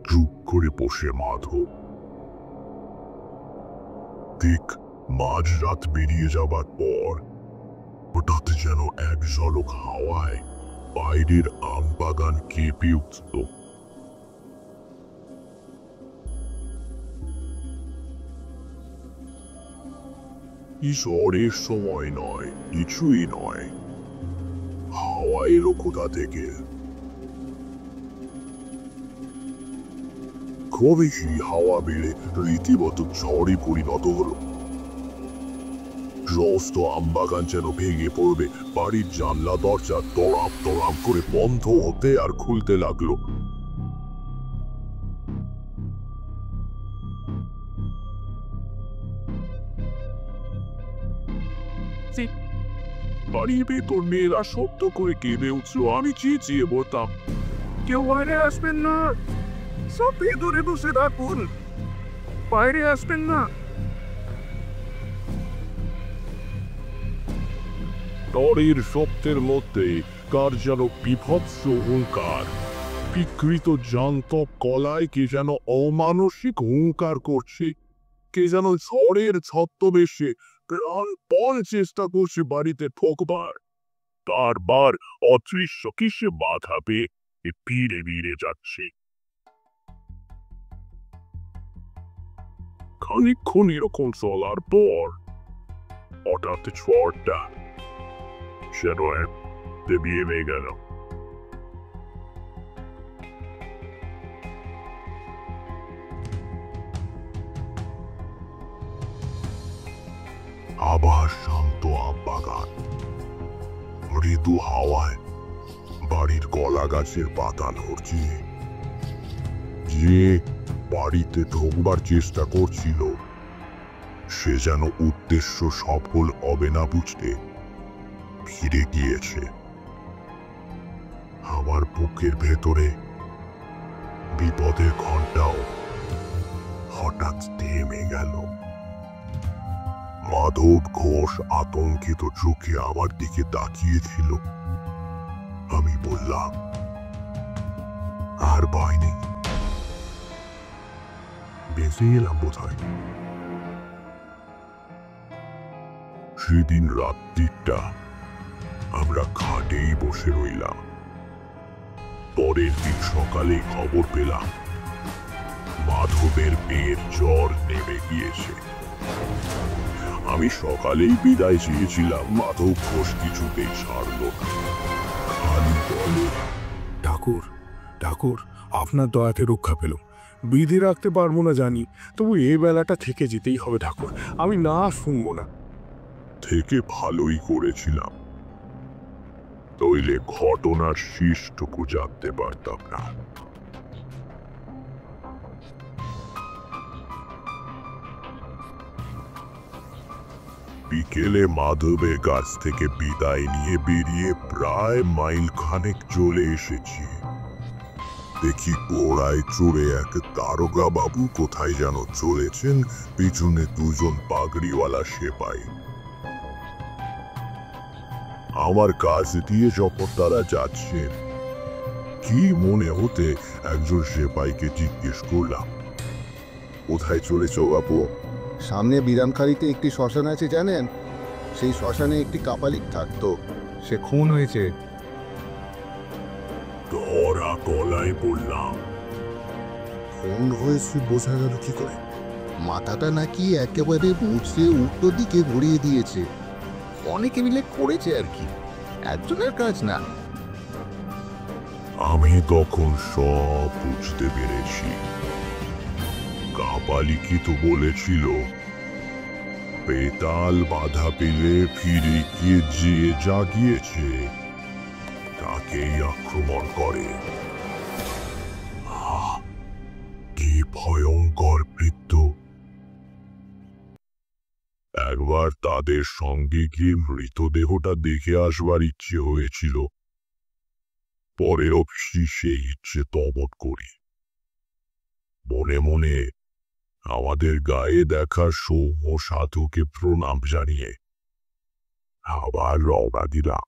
চুপ করে বসে মাধব। ঠিক মাঝরাত বেরিয়ে যাবার পর হঠাৎ যেন এক ঝলক হাওয়ায় বাইরের আম বাগান কেঁপে উঠল। ঝড়ের সময় নয়, কিছুই নয়, হাওয়া এলো কোথা থেকে। খুব বেশি হাওয়া বেড়ে রীতিমতো ঝড়ে পরিণত হলো। সমস্ত আমবাগান যেন ভেঙে পড়বে। বাড়ির জানলা দরজা দড়াম দড়াম করে বন্ধ হতে আর খুলতে লাগলো। বাড়ির ভেতর মেয়েরা শব্দ করে কেঁদে উঠল। আমি চেঁচিয়ে বলতাম, কেউ বাইরে আসবেন না, সব ভেতরে বসে থাকুন, বাইরে আসবেন না। টরের শব্দের মধ্যে কার যেন বিভৎস হুঙ্কার, বিকৃত জান্তব গলায় কে যেন অমানসিক হুঙ্কার করছে। কে যেন ঝড়ের ছদ্মবেশে প্রাণপণ চেষ্টা করছে বাড়িতে ঢোকবার। বারবার অদৃশ্য কিসে বাধা পেয়ে ফিরে ফিরে যাচ্ছে। খানিকক্ষণ এরকম চলার পর হঠাৎ ঝড়টা যেন বিয়ে হয়ে গেল। আবার শান্ত আম বাগান, মৃদু হাওয়ায় বাড়ির কলা গাছের পাতা নড়ছে। যে বাড়িতে ঢোকবার চেষ্টা করছিল সে যেন উদ্দেশ্য সফল হবে না বুঝতে ফিরে গিয়েছে। আমার বুকের ভেতরে বিপদের ঘন্টাও হঠাৎ থেমে গেল। মাধব ঘোষ আতঙ্কিত চোখে আমার দিকে তাকিয়েছিল। আমি বললাম, আর ভয় নেই, বেঁচে এলাম বোধহয়। সেদিন রাত্রিটা আমরা খাটেই বসে রইলাম। পরের দিন সকালে খবর পেলাম মাধবের মেয়ের জ্বর নেমে গিয়েছে। আমি সকালেই বিদায় চেয়েছিলাম, মাধব ঘোষ কিছুতেই ছাড়ল না। খালি বলে, ঠাকুর ঠাকুর, আপনার দয়াতে রক্ষা পেল। বিধি রাখতে পারবো না জানি, তবু এই বেলাটা থেকে যেতেই হবে ঠাকুর, আমি না শুনবো না। থেকে ভালোই করেছিলাম, নইলে ঘটনার শীষটুকু জানতে পারতাম না। বিকেলে মাধবের কাছ থেকে বিদায় নিয়ে বেরিয়ে প্রায় মাইল খানেক চলে এসেছি। দেখি ঘোড়ায় চড়ে এক দারোগা বাবু কোথায় যেন চলেছেন, পিছনে দুজন পাগড়িওয়ালা সেপাই। আমার কাছ দিয়ে যখন তারা যাচ্ছেন, কি মনে হতে একজন সেপাইকে জিজ্ঞেস করলাম, কোথায় চলেছ বাবু? সামনে বিরামখালিতে একটি শ্মশান আছে জানেন? সেই শ্মশানে একটি কাপালিক থাকতো, সে খুন হয়েছে। ধরা গলায় বললাম, খুন হয়েছে বোঝা গেল কি করে? মাথাটা নাকি একেবারে মুচড়ে উল্টো দিকে ঘুরিয়ে দিয়েছে। অনেকে মিলে করেছে আর কি, একজনের কাজ না। আমি তখন সব বুঝতে পেরেছি। কাপালিকি তো বলেছিল বেতাল বাধা পেলে ফিরে গিয়ে যে জাগিয়েছে তাকেই আক্রমণ করে। কি ভয়ঙ্কর মৃত্যু! একবার তাদের সঙ্গে গিয়ে মৃতদেহটা দেখে আসবার ইচ্ছে হয়েছিল, পরের অফিসে সেই ইচ্ছে তবট করি। মনে মনে আমাদের গায়ে দেখা সৌম্য সাধুকে প্রণাম জানিয়ে আবার রওনা দিলাম।